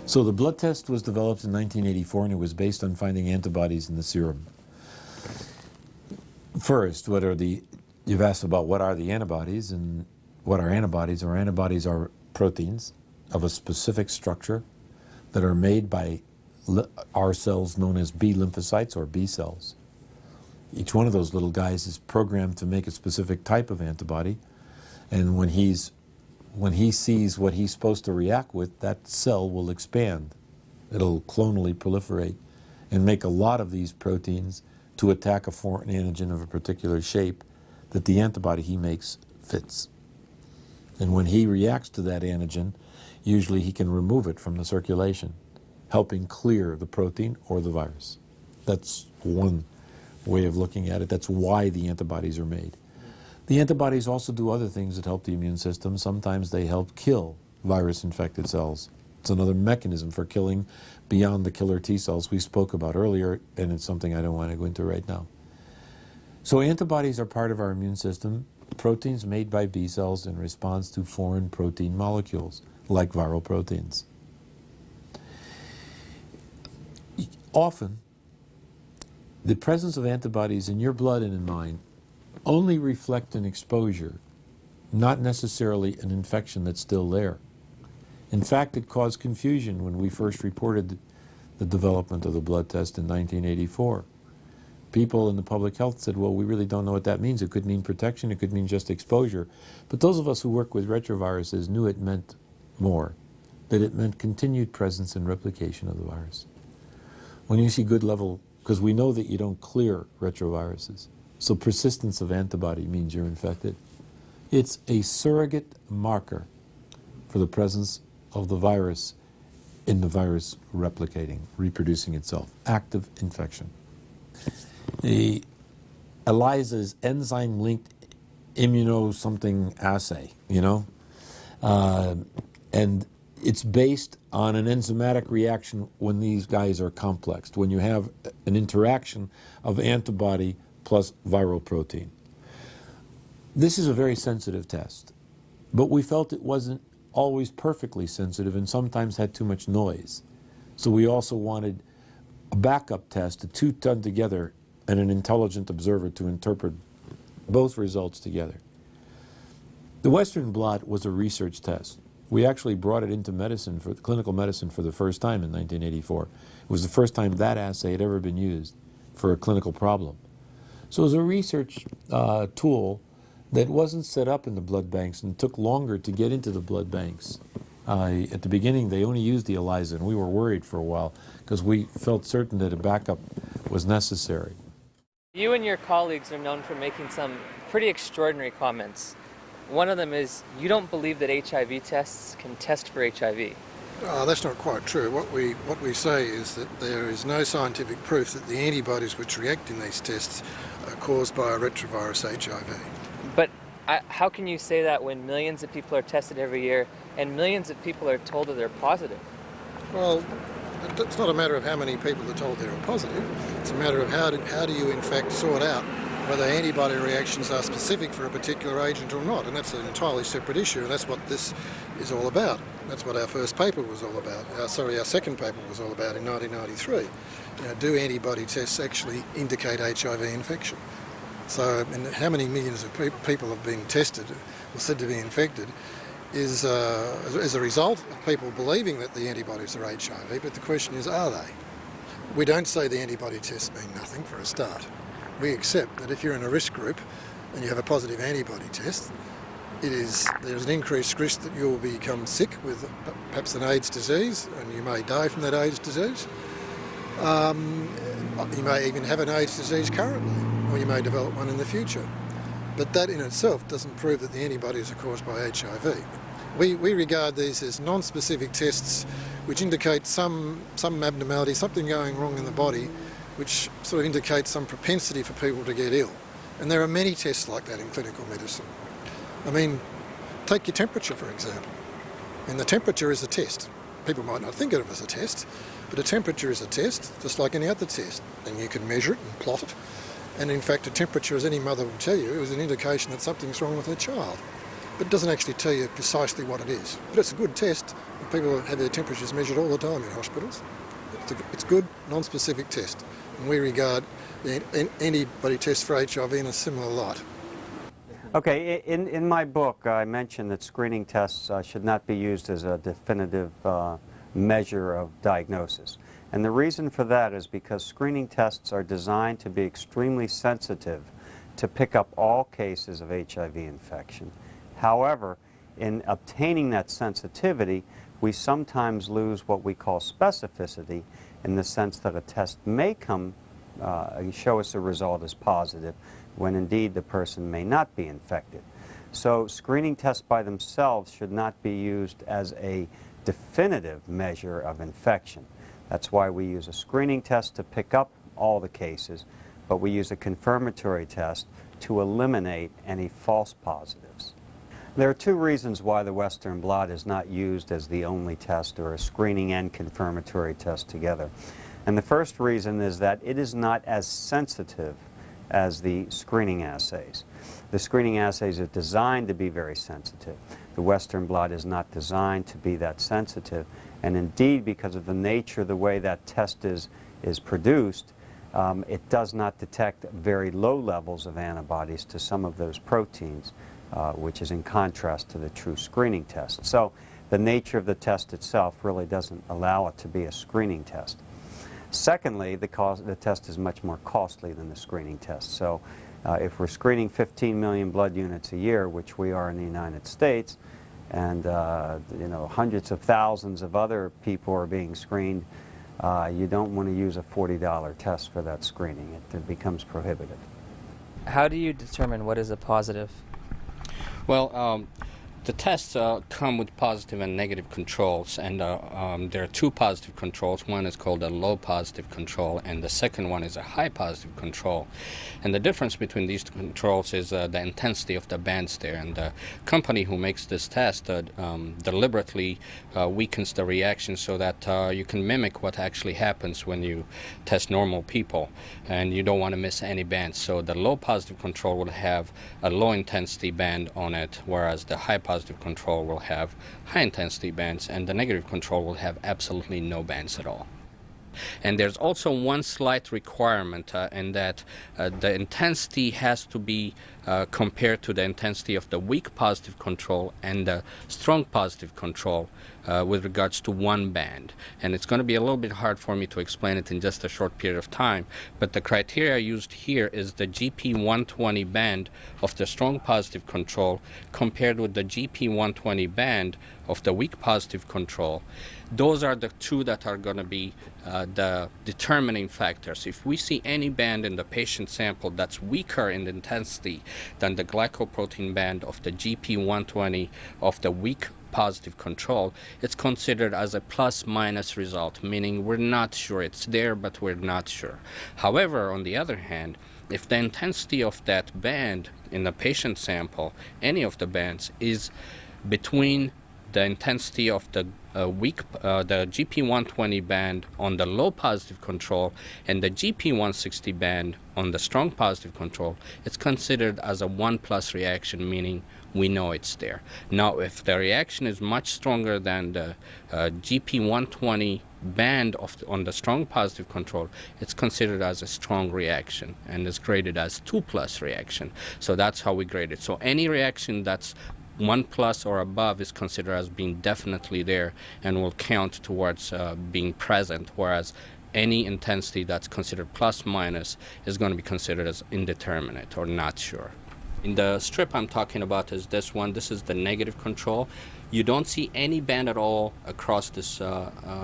So the blood test was developed in 1984, and it was based on finding antibodies in the serum. First, you've asked about what are the antibodies, and what are antibodies? Or antibodies are proteins of a specific structure that are made by our cells known as B lymphocytes or B cells. Each one of those little guys is programmed to make a specific type of antibody, and when he sees what he's supposed to react with, that cell will expand. It'll clonally proliferate and make a lot of these proteins to attack a foreign antigen of a particular shape that the antibody he makes fits. And when he reacts to that antigen, usually he can remove it from the circulation, helping clear the protein or the virus. That's one way of looking at it. That's why the antibodies are made. The antibodies also do other things that help the immune system. Sometimes they help kill virus-infected cells. It's another mechanism for killing beyond the killer T cells we spoke about earlier, and it's something I don't want to go into right now. So antibodies are part of our immune system, proteins made by B cells in response to foreign protein molecules, like viral proteins. Often, the presence of antibodies in your blood and in mine only reflect an exposure, not necessarily an infection that's still there. In fact, it caused confusion when we first reported the development of the blood test in 1984. People in the public health said, well, we really don't know what that means. It could mean protection, it could mean just exposure. But those of us who work with retroviruses knew it meant more, that it meant continued presence and replication of the virus. When you see good level, because we know that you don't clear retroviruses, so persistence of antibody means you're infected. It's a surrogate marker for the presence of the virus in the virus replicating, reproducing itself, active infection. The ELISA's enzyme-linked immuno-something assay, and it's based on an enzymatic reaction when these guys are complexed, when you have an interaction of antibody plus viral protein. This is a very sensitive test, but we felt it wasn't always perfectly sensitive and sometimes had too much noise. So we also wanted a backup test, the two done together, and an intelligent observer to interpret both results together. The Western blot was a research test. We actually brought it into medicine, for clinical medicine, for the first time in 1984. It was the first time that assay had ever been used for a clinical problem. So it was a research tool that wasn't set up in the blood banks and took longer to get into the blood banks. At the beginning, they only used the ELISA, and we were worried for a while because we felt certain that a backup was necessary. You and your colleagues are known for making some pretty extraordinary comments. One of them is, you don't believe that HIV tests can test for HIV. That's not quite true. What we say is that there is no scientific proof that the antibodies which react in these tests are caused by a retrovirus HIV. But how can you say that when millions of people are tested every year and millions of people are told that they're positive? Well, it's not a matter of how many people are told they're positive. It's a matter of how do you in fact sort out whether antibody reactions are specific for a particular agent or not, and that's an entirely separate issue, and that's what this is all about. That's what our first paper was all about. Our second paper was all about in 1993. Do antibody tests actually indicate HIV infection? So, and how many millions of people have been tested or said to be infected is as a result of people believing that the antibodies are HIV, but the question is, are they? We don't say the antibody tests mean nothing for a start. We accept that if you're in a risk group and you have a positive antibody test, there's an increased risk that you'll become sick with perhaps an AIDS disease, and you may die from that AIDS disease. You may even have an AIDS disease currently, or you may develop one in the future. But that in itself doesn't prove that the antibodies are caused by HIV. We regard these as non-specific tests which indicate some abnormality, something going wrong in the body, which sort of indicates some propensity for people to get ill. And there are many tests like that in clinical medicine. I mean, take your temperature, for example. And the temperature is a test. People might not think of it as a test, but a temperature is a test, just like any other test. And you can measure it and plot it. And in fact, a temperature, as any mother will tell you, is an indication that something's wrong with her child. but it doesn't actually tell you precisely what it is. But it's a good test. People have their temperatures measured all the time in hospitals. It's a good, non-specific test, and we regard the antibody test for HIV in a similar light. Okay, in my book, I mentioned that screening tests should not be used as a definitive measure of diagnosis. And the reason for that is because screening tests are designed to be extremely sensitive to pick up all cases of HIV infection. However, in obtaining that sensitivity, we sometimes lose what we call specificity, in the sense that a test may show us a result as positive, when indeed the person may not be infected. So screening tests by themselves should not be used as a definitive measure of infection. That's why we use a screening test to pick up all the cases, but we use a confirmatory test to eliminate any false positives. There are two reasons why the Western blot is not used as the only test, or a screening and confirmatory test together. And the first reason is that it is not as sensitive as the screening assays. The screening assays are designed to be very sensitive. The Western blot is not designed to be that sensitive, and indeed, because of the nature of the way that test is produced, it does not detect very low levels of antibodies to some of those proteins, which is in contrast to the true screening test. So the nature of the test itself really doesn't allow it to be a screening test. Secondly, the test is much more costly than the screening test. So if we're screening 15 million blood units a year, which we are in the United States, and hundreds of thousands of other people are being screened, you don't want to use a $40 test for that screening. It becomes prohibitive. How do you determine what is a positive? Well, the tests come with positive and negative controls, and there are two positive controls. One is called a low positive control, and the second one is a high positive control. And the difference between these two controls is the intensity of the bands there. And the company who makes this test deliberately weakens the reaction so that you can mimic what actually happens when you test normal people, and you don't want to miss any bands. So the low positive control will have a low intensity band on it, whereas the high positive control will have high intensity bands, and the negative control will have absolutely no bands at all. And there's also one slight requirement in that the intensity has to be compared to the intensity of the weak positive control and the strong positive control with regards to one band. And it's going to be a little bit hard for me to explain it in just a short period of time, but the criteria used here is the GP120 band of the strong positive control compared with the GP120 band of the weak positive control. Those are the two that are going to be the determining factors. If we see any band in the patient sample that's weaker in intensity than the glycoprotein band of the GP120 of the weak positive control, it's considered as a plus-minus result, meaning we're not sure it's there, but we're not sure. However, on the other hand, if the intensity of that band in the patient sample, any of the bands, is between the intensity of the the GP120 band on the low positive control and the GP160 band on the strong positive control, it's considered as a 1+ reaction, meaning we know it's there. Now, if the reaction is much stronger than the GP120 band on the strong positive control, it's considered as a strong reaction and is graded as 2+ reaction. So that's how we grade it. So any reaction that's 1+ or above is considered as being definitely there and will count towards being present, whereas any intensity that's considered plus-minus is going to be considered as indeterminate or not sure. In the strip I'm talking about is this one. This is the negative control. You don't see any band at all across this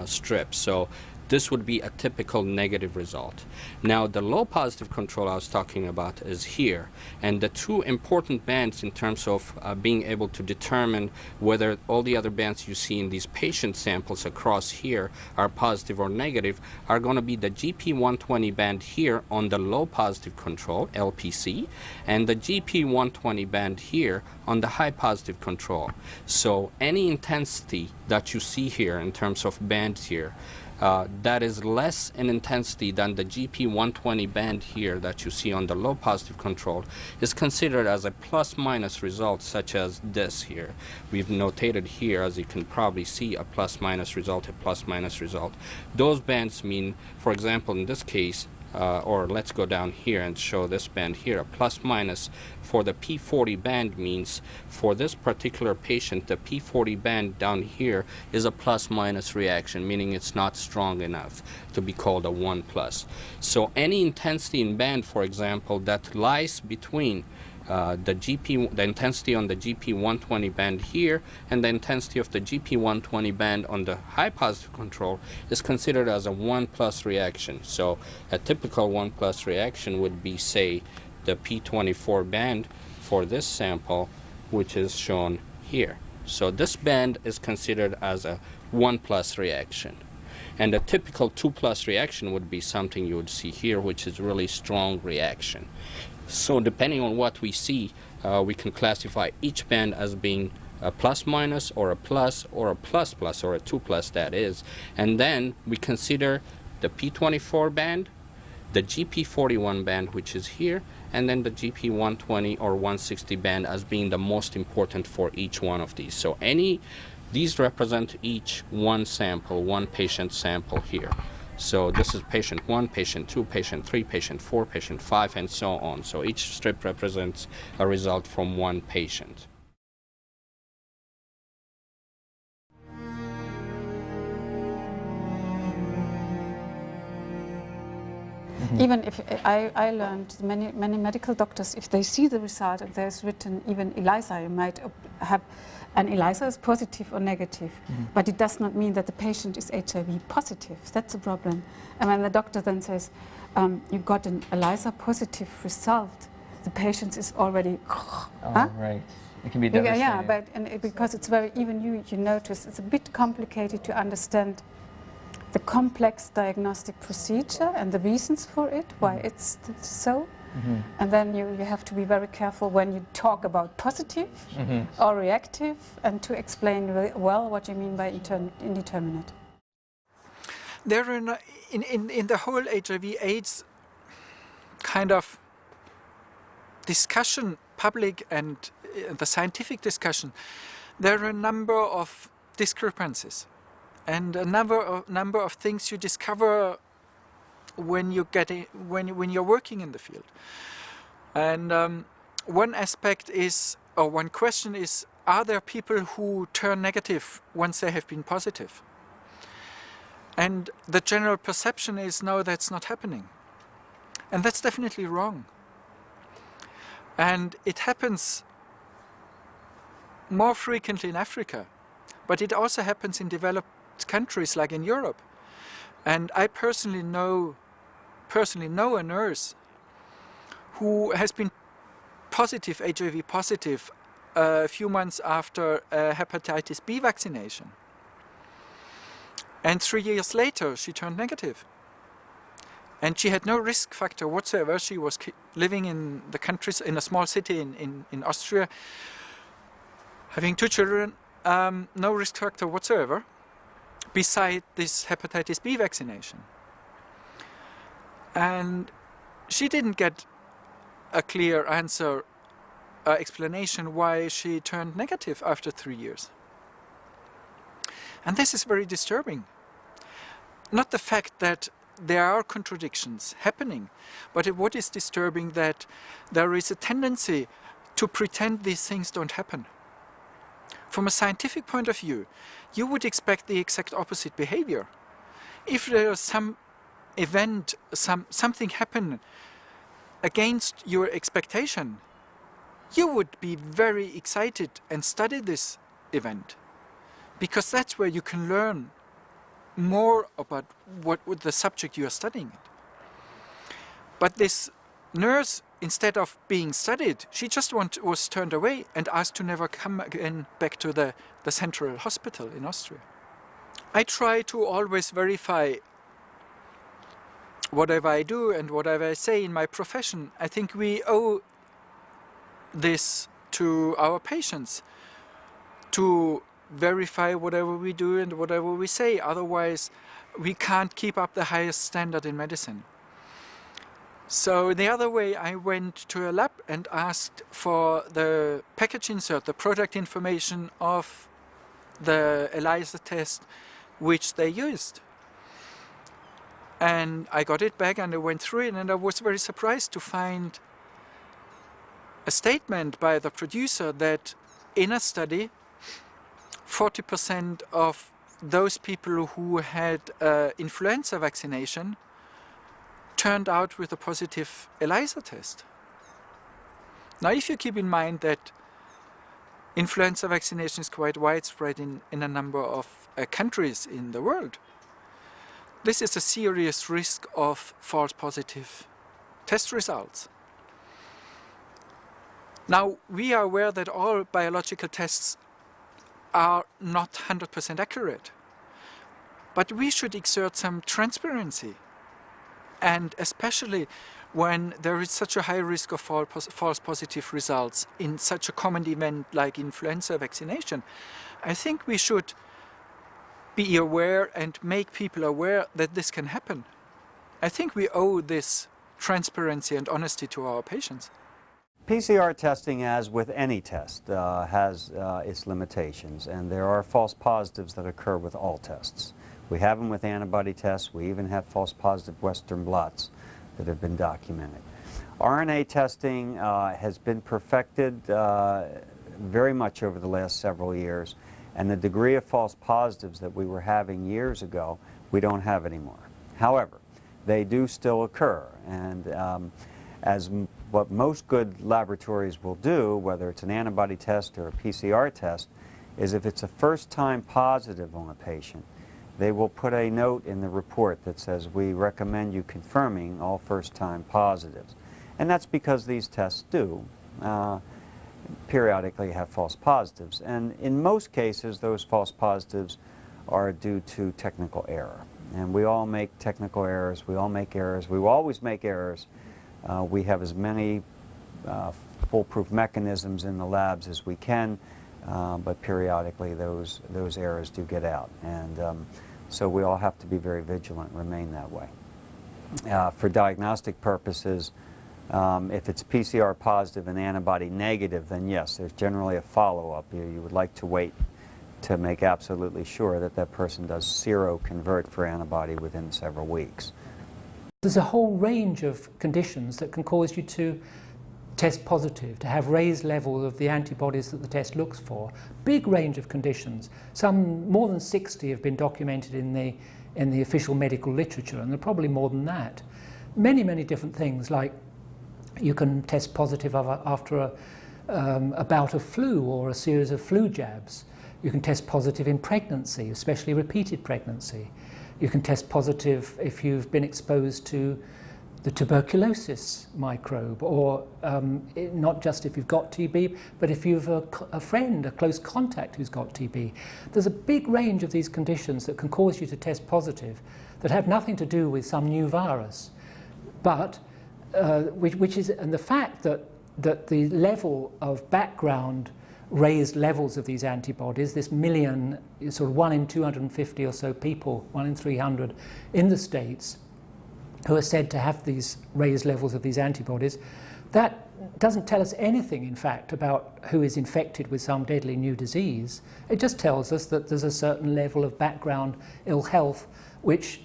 strip, so this would be a typical negative result. Now, the low positive control I was talking about is here, and the two important bands in terms of being able to determine whether all the other bands you see in these patient samples across here are positive or negative are going to be the GP120 band here on the low positive control, LPC, and the GP120 band here on the high positive control. So any intensity that you see here in terms of bands here that is less in intensity than the GP120 band here that you see on the low positive control is considered as a plus-minus result, such as this here. We've notated here, as you can probably see, a plus-minus result, a plus-minus result. Those bands mean, for example, in this case, or let's go down here and show this band here, a plus-minus for the P40 band means for this particular patient, the P40 band down here is a plus-minus reaction, meaning it's not strong enough to be called a 1+. So any intensity in band, for example, that lies between the intensity on the GP120 band here and the intensity of the GP120 band on the high positive control is considered as a 1+ reaction. So a typical 1+ reaction would be, say, the P24 band for this sample, which is shown here. So this band is considered as a 1+ reaction. And a typical 2+ reaction would be something you would see here, which is really strong reaction. So depending on what we see, we can classify each band as being a plus-minus or a plus or a plus-plus or a 2+, that is. And then we consider the P24 band, the GP41 band, which is here, and then the GP120 or 160 band as being the most important for each one of these. So these represent each one sample, one patient sample here. So this is patient 1, patient 2, patient 3, patient 4, patient 5, and so on. So each strip represents a result from one patient. Even if I learned many medical doctors, if they see the result and there's written even ELISA, you might have an ELISA is positive or negative, but it does not mean that the patient is HIV positive. That's the problem. And when the doctor then says, you got an ELISA positive result, the patient is already, Right. It can be devastating. Yeah, but because it's very, even you notice, it's a bit complicated to understand the complex diagnostic procedure and the reasons for it, why it's so. And then you have to be very careful when you talk about positive or reactive, and to explain really well what you mean by indeterminate. There are in the whole HIV/AIDS kind of discussion, public and the scientific discussion, there are a number of discrepancies. And a number of things you discover when you're working in the field. And one aspect is, or one question is, are there people who turn negative once they have been positive? And the general perception is, no, that's not happening. And that's definitely wrong. And it happens more frequently in Africa, but it also happens in developed countries like in Europe. And I personally know a nurse who has been positive, HIV positive, a few months after a hepatitis B vaccination. And 3 years later she turned negative. And she had no risk factor whatsoever. She was living in the countries, in a small city in Austria, having 2 children, no risk factor whatsoever, beside this hepatitis B vaccination. And she didn't get a clear answer, explanation why she turned negative after 3 years. And this is very disturbing. Not the fact that there are contradictions happening, but what is disturbing that there is a tendency to pretend these things don't happen. From a scientific point of view, you would expect the exact opposite behavior. If there is some event, something happen against your expectation, you would be very excited and study this event, because that's where you can learn more about what the subject you are studying. But this nurse, instead of being studied, she just was turned away and asked to never come again back to the central hospital in Austria. I try to always verify whatever I do and whatever I say in my profession. I think we owe this to our patients, to verify whatever we do and whatever we say. Otherwise, we can't keep up the highest standard in medicine. So the other way, I went to a lab and asked for the package insert, the product information of the ELISA test which they used. And I got it back and I went through it, and I was very surprised to find a statement by the producer that in a study 40% of those people who had influenza vaccination turned out with a positive ELISA test. Now, if you keep in mind that influenza vaccination is quite widespread in a number of countries in the world, this is a serious risk of false positive test results. Now, we are aware that all biological tests are not 100% accurate, but we should exert some transparency. And especially when there is such a high risk of false positive results in such a common event like influenza vaccination, I think we should be aware and make people aware that this can happen. I think we owe this transparency and honesty to our patients. PCR testing, as with any test, has its limitations, and there are false positives that occur with all tests. We have them with antibody tests. We even have false positive Western blots that have been documented. RNA testing has been perfected very much over the last several years, and the degree of false positives that we were having years ago, we don't have anymore. However, they do still occur, and what most good laboratories will do, whether it's an antibody test or a PCR test, is if it's a first-time positive on a patient, they will put a note in the report that says, we recommend you confirming all first-time positives. And that's because these tests do periodically have false positives. And in most cases, those false positives are due to technical error. And we all make technical errors. We all make errors. We will always make errors. We have as many foolproof mechanisms in the labs as we can, but periodically those errors do get out. And so we all have to be very vigilant and remain that way. For diagnostic purposes, if it's PCR positive and antibody negative, then yes, there's generally a follow-up. You would like to wait to make absolutely sure that that person does seroconvert for antibody within several weeks. There's a whole range of conditions that can cause you to test positive, to have raised levels of the antibodies that the test looks for. Big range of conditions. Some more than 60 have been documented in the official medical literature, and there are probably more than that. Many, many different things, like you can test positive after a bout of flu or a series of flu jabs. You can test positive in pregnancy, especially repeated pregnancy. You can test positive if you've been exposed to the tuberculosis microbe, or not just if you've got TB, but if you've a friend, a close contact who's got TB. There's a big range of these conditions that can cause you to test positive that have nothing to do with some new virus, but and the fact that the level of background raised levels of these antibodies, this million, sort of 1 in 250 or so people, 1 in 300 in the States, who are said to have these raised levels of these antibodies, that doesn't tell us anything, in fact, about who is infected with some deadly new disease. It just tells us that there's a certain level of background ill health which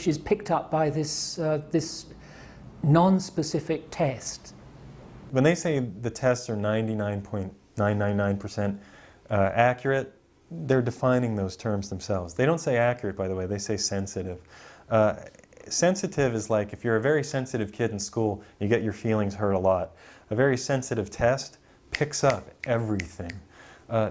is picked up by this non-specific test. When they say the tests are 99.999% accurate, they're defining those terms themselves. They don't say accurate, by the way, they say sensitive. Sensitive is like if you're a very sensitive kid in school, you get your feelings hurt a lot. A very sensitive test picks up everything.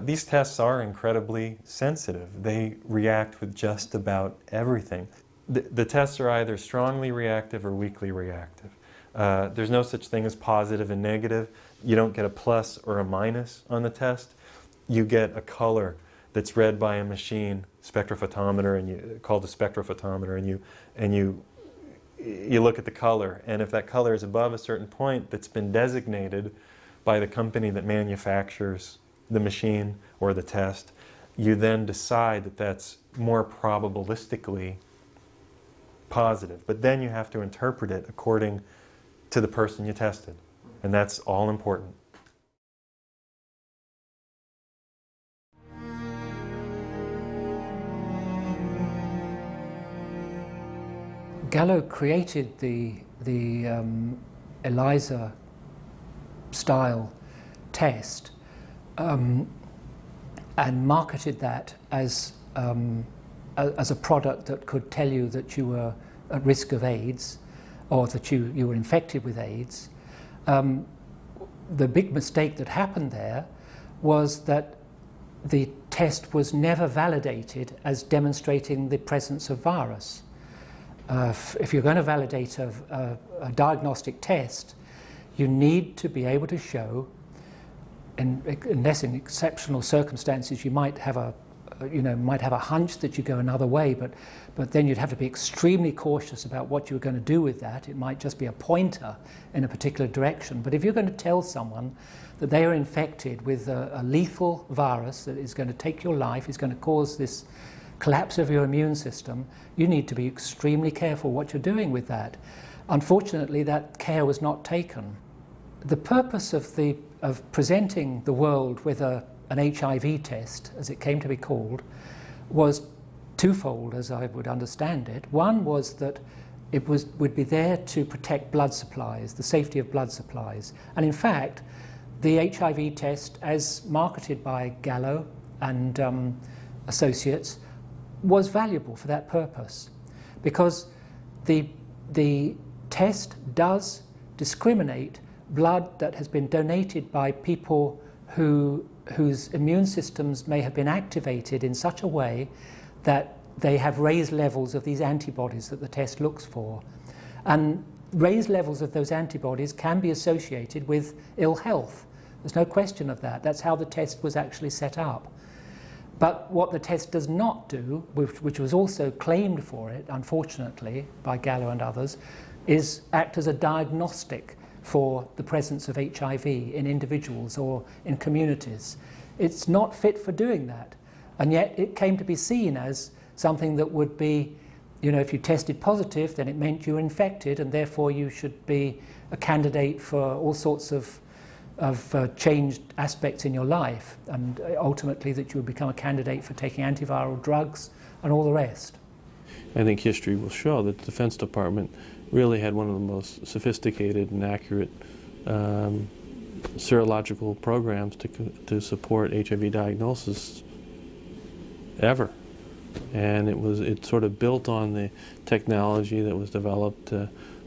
These tests are incredibly sensitive. They react with just about everything. The tests are either strongly reactive or weakly reactive. There's no such thing as positive and negative. You don't get a plus or a minus on the test. You get a color that's read by a machine, spectrophotometer, called a spectrophotometer, and you look at the color, and if that color is above a certain point that's been designated by the company that manufactures the machine or the test, you then decide that that's more probabilistically positive. But then you have to interpret it according to the person you tested. And that's all important. Gallo created the ELISA style test and marketed that as a product that could tell you that you were at risk of AIDS or that you were infected with AIDS. The big mistake that happened there was that the test was never validated as demonstrating the presence of virus. If you're going to validate a diagnostic test, you need to be able to show, unless in exceptional circumstances you might have a hunch that you go another way, but then you'd have to be extremely cautious about what you're going to do with that. It might just be a pointer in a particular direction. But if you're going to tell someone that they are infected with a lethal virus that is going to take your life, is going to cause this collapse of your immune system, you need to be extremely careful what you're doing with that. Unfortunately, that care was not taken. The purpose of presenting the world with an HIV test, as it came to be called, was twofold, as I would understand it. One was that it would be there to protect blood supplies, the safety of blood supplies. And in fact, the HIV test, as marketed by Gallo and associates, was valuable for that purpose, because the test does discriminate blood that has been donated by people whose immune systems may have been activated in such a way that they have raised levels of these antibodies that the test looks for. And raised levels of those antibodies can be associated with ill health. There's no question of that. That's how the test was actually set up. But what the test does not do, which was also claimed for it, unfortunately, by Gallo and others, is act as a diagnostic for the presence of HIV in individuals or in communities. It's not fit for doing that. And yet it came to be seen as something that would be, if you tested positive, then it meant you were infected, and therefore you should be a candidate for all sorts of changed aspects in your life, and ultimately that you would become a candidate for taking antiviral drugs and all the rest. I think history will show that the Defense Department really had one of the most sophisticated and accurate serological programs to support HIV diagnosis ever. And it sort of built on the technology that was developed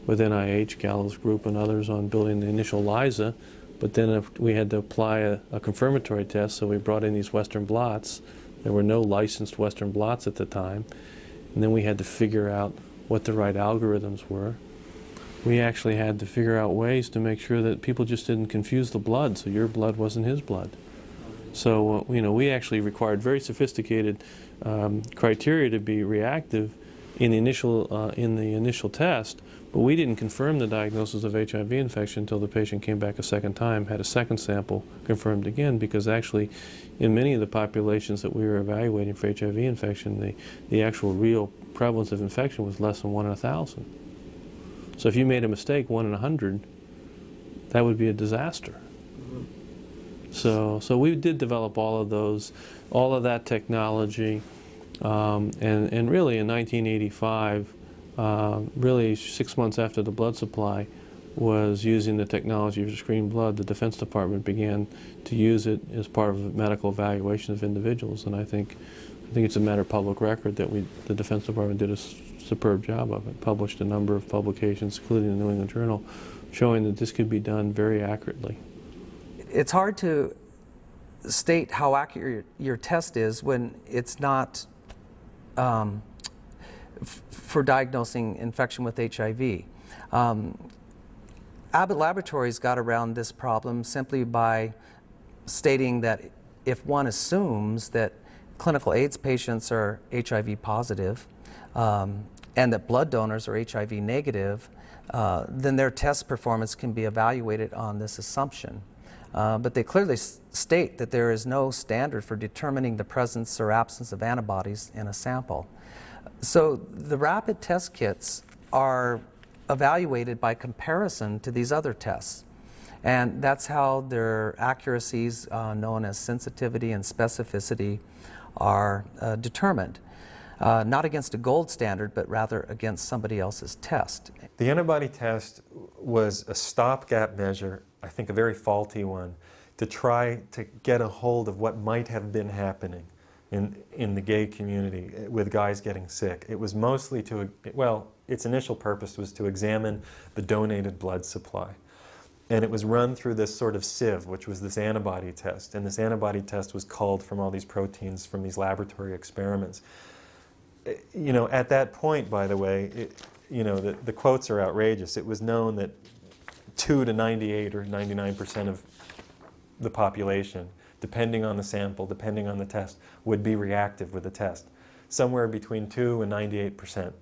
with NIH, Gallo's group, and others on building the initial ELISA. But then we had to apply a confirmatory test, so we brought in these Western blots. There were no licensed Western blots at the time. And then we had to figure out what the right algorithms were. We actually had to figure out ways to make sure that people just didn't confuse the blood, so your blood wasn't his blood. So, we actually required very sophisticated criteria to be reactive in the initial test, but we didn't confirm the diagnosis of HIV infection until the patient came back a second time, had a second sample confirmed again, because actually in many of the populations that we were evaluating for HIV infection, the actual real prevalence of infection was less than 1 in 1,000. So if you made a mistake 1 in 100, that would be a disaster. So we did develop all of that technology, and really in 1985, really 6 months after the blood supply was using the technology for screening blood, the Defense Department began to use it as part of medical evaluation of individuals. And I think it's a matter of public record that the Defense Department did a superb job of it, published a number of publications, including the New England Journal, showing that this could be done very accurately. It's hard to state how accurate your test is when it's not for diagnosing infection with HIV. Abbott Laboratories got around this problem simply by stating that if one assumes that clinical AIDS patients are HIV positive and that blood donors are HIV negative, then their test performance can be evaluated on this assumption. But they clearly state that there is no standard for determining the presence or absence of antibodies in a sample. So the rapid test kits are evaluated by comparison to these other tests. And that's how their accuracies, known as sensitivity and specificity, are determined. Not against a gold standard, but rather against somebody else's test. The antibody test was a stopgap measure, I think a very faulty one, to try to get a hold of what might have been happening in the gay community with guys getting sick. It was mostly to, well, its initial purpose was to examine the donated blood supply. And it was run through this sort of sieve, which was this antibody test. And this antibody test was culled from all these proteins from these laboratory experiments. You know, at that point, by the way, you know, the quotes are outrageous. It was known that 2 to 98 or 99% of the population, depending on the sample, depending on the test, would be reactive with the test. Somewhere between 2 and 98%.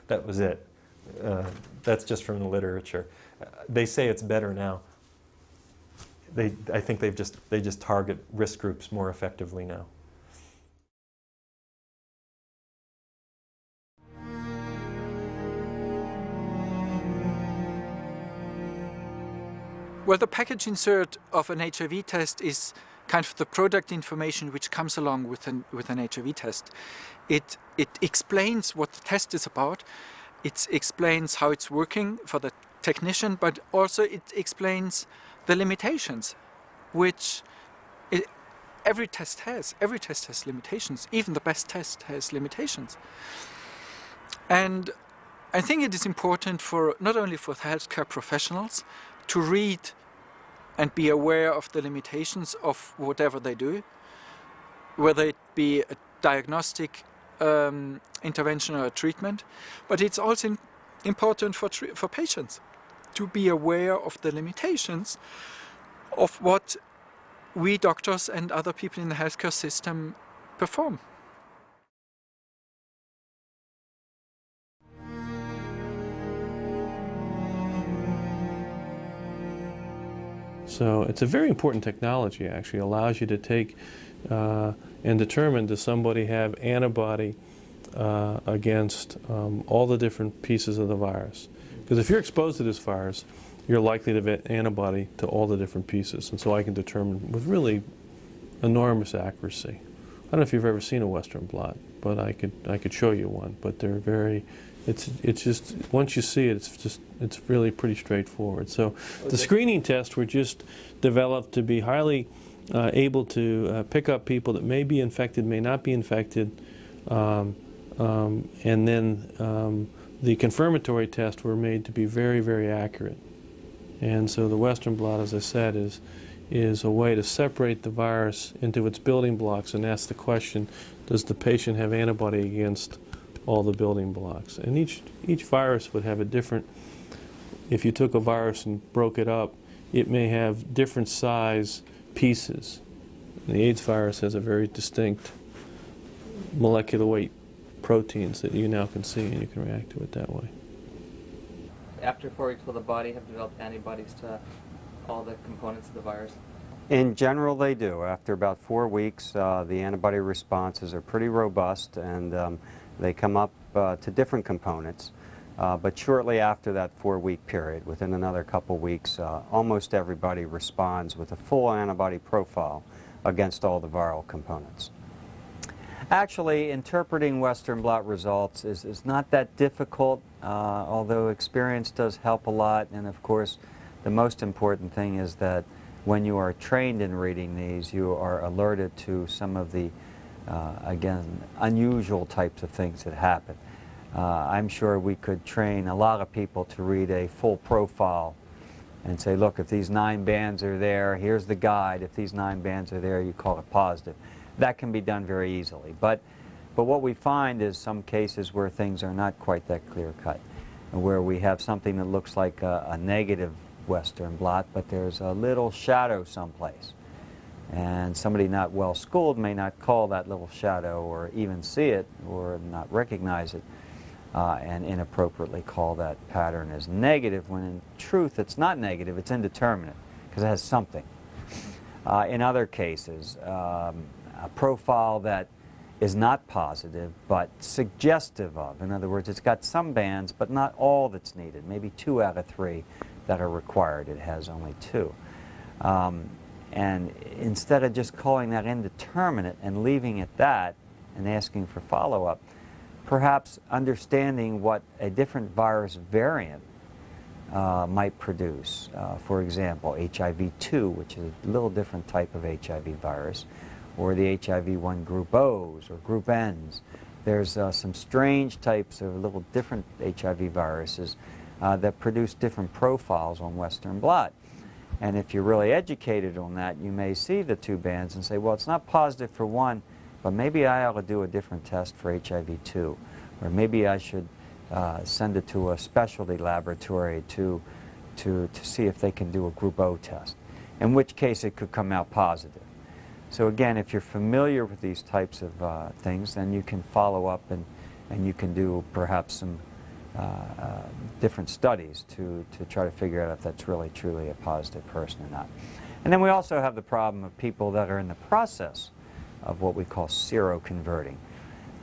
That was it. That's just from the literature. They say it's better now. I think they just target risk groups more effectively now. Well, the package insert of an HIV test is kind of the product information which comes along with an HIV test. It explains what the test is about, it explains how it's working for the technician, but also it explains the limitations, which every test has. Every test has limitations. Even the best test has limitations. And I think it is important for not only for healthcare professionals to read and be aware of the limitations of whatever they do, whether it be a diagnostic intervention or a treatment, but it's also important for patients to be aware of the limitations of what we doctors and other people in the healthcare system perform. So it's a very important technology, actually. It allows you to take and determine, does somebody have antibody against all the different pieces of the virus. Because if you're exposed to this virus, you're likely to have antibody to all the different pieces. And so I can determine with really enormous accuracy. I don't know if you've ever seen a Western blot, but I could show you one. But they're very, it's just, once you see it, it's really pretty straightforward. So the screening tests were just developed to be highly able to pick up people that may be infected, may not be infected, and then the confirmatory tests were made to be very, very accurate. And so the Western blot, as I said, is a way to separate the virus into its building blocks and ask the question, does the patient have antibody against all the building blocks? And each virus would have a different, if you took a virus and broke it up, it may have different size pieces. The AIDS virus has a very distinct molecular weight proteins that you now can see, and you can react to it that way. After 4 weeks, will the body have developed antibodies to all the components of the virus? In general, they do. After about 4 weeks, the antibody responses are pretty robust, and they come up to different components. But shortly after that 4-week period, within another couple weeks, almost everybody responds with a full antibody profile against all the viral components. Actually, interpreting Western blot results is not that difficult, although experience does help a lot. And of course, the most important thing is that when you are trained in reading these, you are alerted to some of the, again, unusual types of things that happen. I'm sure we could train a lot of people to read a full profile and say, look, if these 9 bands are there, here's the guide. If these 9 bands are there, you call it positive. That can be done very easily. But what we find is some cases where things are not quite that clear-cut, and where we have something that looks like a negative Western blot, but there's a little shadow someplace. And somebody not well schooled may not call that little shadow or even see it or not recognize it, and inappropriately call that pattern as negative, when in truth it's not negative, it's indeterminate, because it has something. In other cases, a profile that is not positive, but suggestive of. In other words, it's got some bands, but not all that's needed. Maybe 2 out of 3 that are required. It has only 2. And instead of just calling that indeterminate and leaving it that and asking for follow-up, perhaps understanding what a different virus variant might produce. For example, HIV-2, which is a little different type of HIV virus, or the HIV-1 group O's or group N's. There's some strange types of little different HIV viruses that produce different profiles on Western blot. And if you're really educated on that, you may see the 2 bands and say, well, it's not positive for one, but maybe I ought to do a different test for HIV-2, or maybe I should send it to a specialty laboratory to see if they can do a group O test, in which case it could come out positive. So again, if you're familiar with these types of things, then you can follow up and you can do perhaps some different studies to try to figure out if that's really truly a positive person or not. And then we also have the problem of people that are in the process of what we call seroconverting,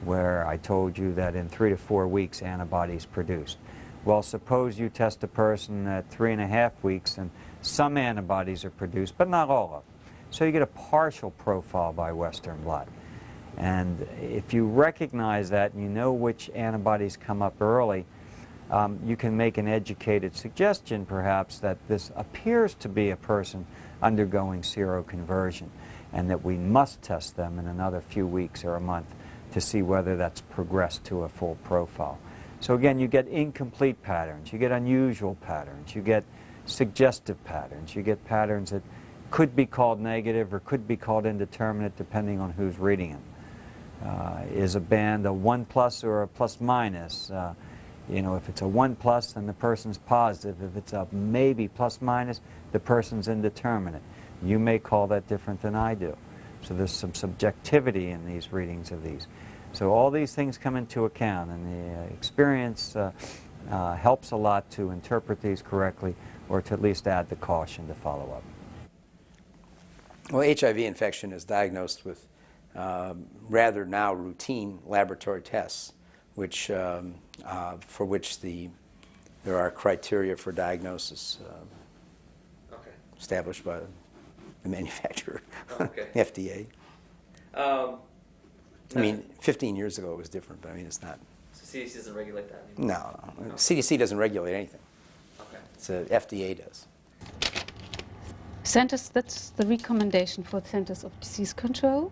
where I told you that in 3 to 4 weeks antibodies produced. Well, suppose you test a person at 3.5 weeks and some antibodies are produced, but not all of them. So you get a partial profile by Western blot. And if you recognize that and you know which antibodies come up early, you can make an educated suggestion perhaps that this appears to be a person undergoing seroconversion and that we must test them in another few weeks or a month to see whether that's progressed to a full profile. So again, you get incomplete patterns, you get unusual patterns, you get suggestive patterns, you get patterns that could be called negative or could be called indeterminate depending on who's reading them. Is a band a 1+ or a plus-minus? You know, if it's a 1+, then the person's positive. If it's a maybe plus-minus, the person's indeterminate. You may call that different than I do. So there's some subjectivity in these readings of these. So all these things come into account, and the experience helps a lot to interpret these correctly or to at least add the caution to follow up. Well, HIV infection is diagnosed with rather now routine laboratory tests, which, for which there are criteria for diagnosis established by the manufacturer, FDA. I mean, 15 years ago it was different, but I mean, it's not. So CDC doesn't regulate that anymore? No. CDC doesn't regulate anything. Okay. It's FDA does. Centers, that's the recommendation for Centers of Disease Control.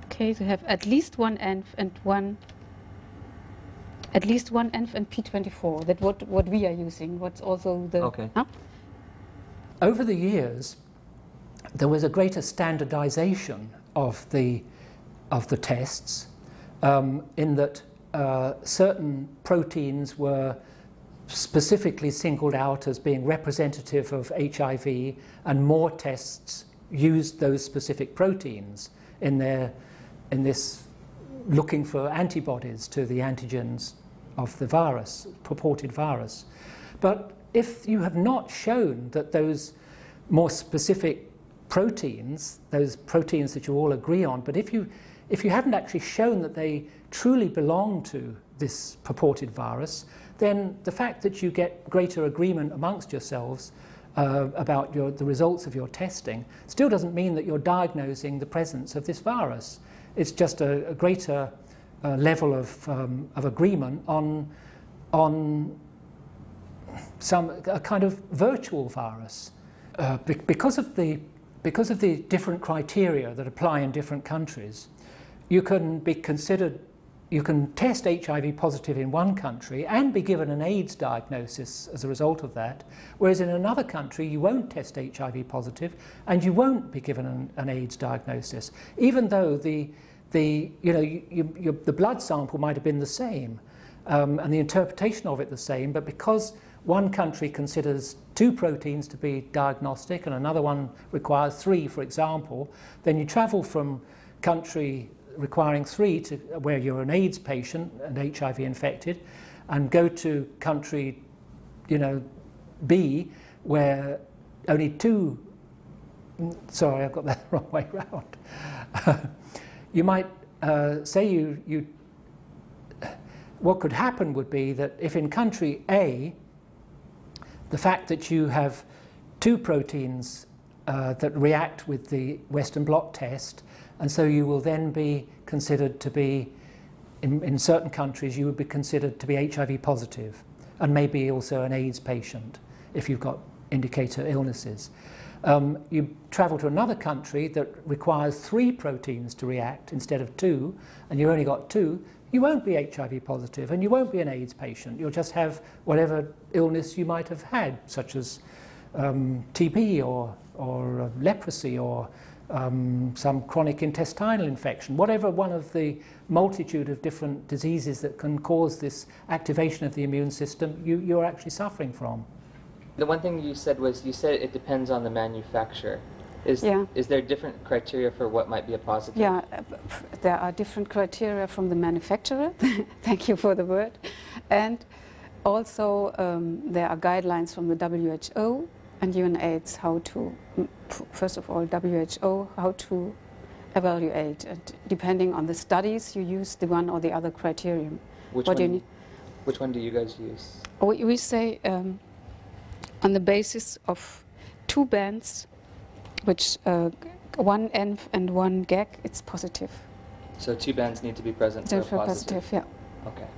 Okay, to have at least one ENF and P24. That's what we are using. What's also the... Okay. Huh? Over the years, there was a greater standardization of the tests in that certain proteins were specifically singled out as being representative of HIV, and more tests used those specific proteins in this looking for antibodies to the antigens of the virus, purported virus. But if you have not shown that those more specific proteins, those proteins that you all agree on, but if you haven't actually shown that they truly belong to this purported virus, then the fact that you get greater agreement amongst yourselves about the results of your testing still doesn't mean that you're diagnosing the presence of this virus. It's just a greater level of agreement on a kind of virtual virus. Because of the different criteria that apply in different countries, you can be considered, you can test HIV positive in one country and be given an AIDS diagnosis as a result of that, whereas in another country you won't test HIV positive and you won't be given an AIDS diagnosis, even though the blood sample might have been the same and the interpretation of it the same, but because one country considers 2 proteins to be diagnostic and another one requires 3, for example, then you travel from country requiring 3 to where you're an AIDS patient and HIV infected, and go to country, B, where only 2. Sorry, I've got that the wrong way round. You might say what could happen would be that if in country A, the fact that you have two proteins that react with the Western blot test, and so you will then be considered to be, in certain countries, you would be considered to be HIV positive, and maybe also an AIDS patient if you've got indicator illnesses. You travel to another country that requires 3 proteins to react instead of 2, and you've only got 2, you won't be HIV positive and you won't be an AIDS patient. You'll just have whatever illness you might have had, such as TB or leprosy or some chronic intestinal infection, whatever one of the multitude of different diseases that can cause this activation of the immune system you're actually suffering from. The one thing you said was, you said it depends on the manufacturer. Is there different criteria for what might be a positive? Yeah, there are different criteria from the manufacturer. Thank you for the word. And also there are guidelines from the WHO and UNAIDS how to, first of all, WHO, how to evaluate. And depending on the studies, you use the one or the other criterion. Which one do you guys use? We say on the basis of 2 bands, which 1 ENV and 1 GAG, it's positive. So 2 bands need to be present for positive? Yeah. Okay.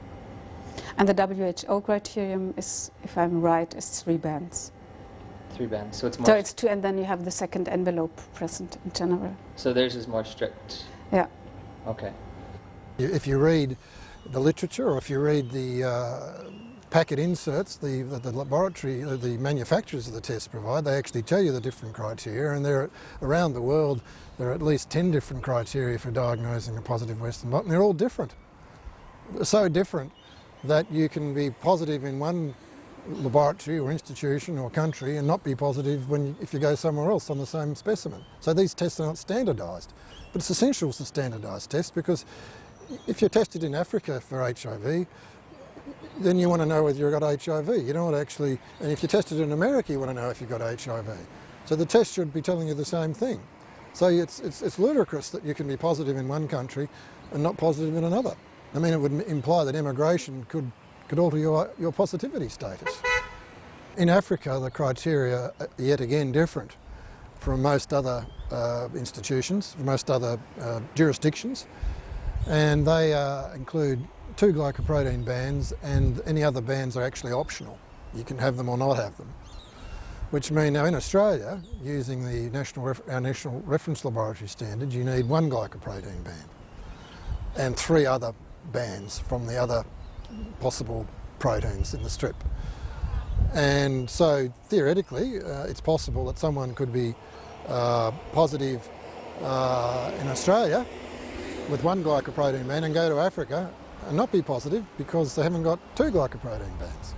And the WHO criterion is, if I'm right, is 3 bands. 3 bands, so it's more... So it's 2, and then you have the second envelope present in general. So theirs is more strict? Yeah. Okay. If you read the literature, or if you read the packet inserts the laboratory, the manufacturers of the test provide, they actually tell you the different criteria, and there, around the world there are at least 10 different criteria for diagnosing a positive Western blot, and they're all different. They're so different that you can be positive in one laboratory or institution or country and not be positive if you go somewhere else on the same specimen. So these tests are not standardised, but it's essential to standardised tests, because if you're tested in Africa for HIV, then you want to know whether you've got HIV. You don't want to actually, and if you're tested in America, you want to know if you've got HIV. So the test should be telling you the same thing. So it's ludicrous that you can be positive in one country and not positive in another. I mean, it would imply that immigration could alter your positivity status. In Africa, the criteria are yet again different from most other institutions, from most other jurisdictions, and they include 2 glycoprotein bands, and any other bands are actually optional. You can have them or not have them. Which means now in Australia, using the our National Reference Laboratory standard, you need 1 glycoprotein band and 3 other bands from the other possible proteins in the strip. And so theoretically, it's possible that someone could be positive in Australia with 1 glycoprotein band and go to Africa and not be positive because they haven't got 2 glycoprotein bands.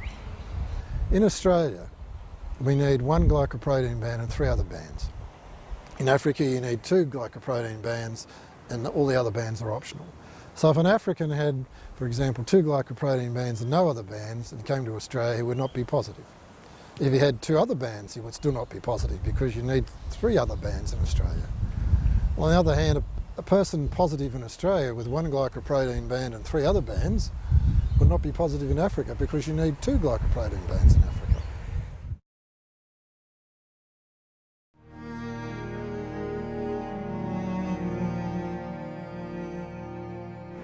In Australia, we need 1 glycoprotein band and 3 other bands. In Africa, you need 2 glycoprotein bands and all the other bands are optional. So if an African had, for example, 2 glycoprotein bands and no other bands and came to Australia, he would not be positive. If he had 2 other bands, he would still not be positive because you need 3 other bands in Australia. On the other hand, a person positive in Australia with 1 glycoprotein band and 3 other bands would not be positive in Africa because you need 2 glycoprotein bands in Africa.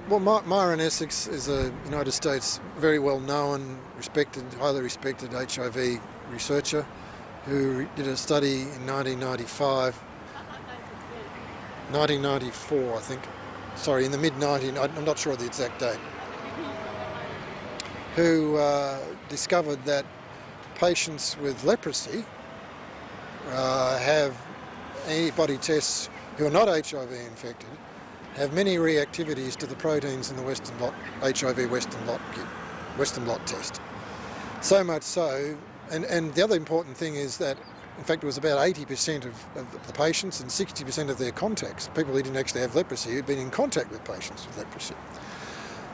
Well, Myron Essex is a United States very well known, respected, highly respected HIV researcher who did a study in 1994, I think. Sorry, in the mid-90s, I'm not sure of the exact date. Who discovered that patients with leprosy have antibody tests who are not HIV infected have many reactivities to the proteins in the Western blot, HIV Western blot kit, Western blot test. So much so, and the other important thing is that, in fact, it was about 80% of the patients and 60% of their contacts, people who didn't actually have leprosy, who'd been in contact with patients with leprosy.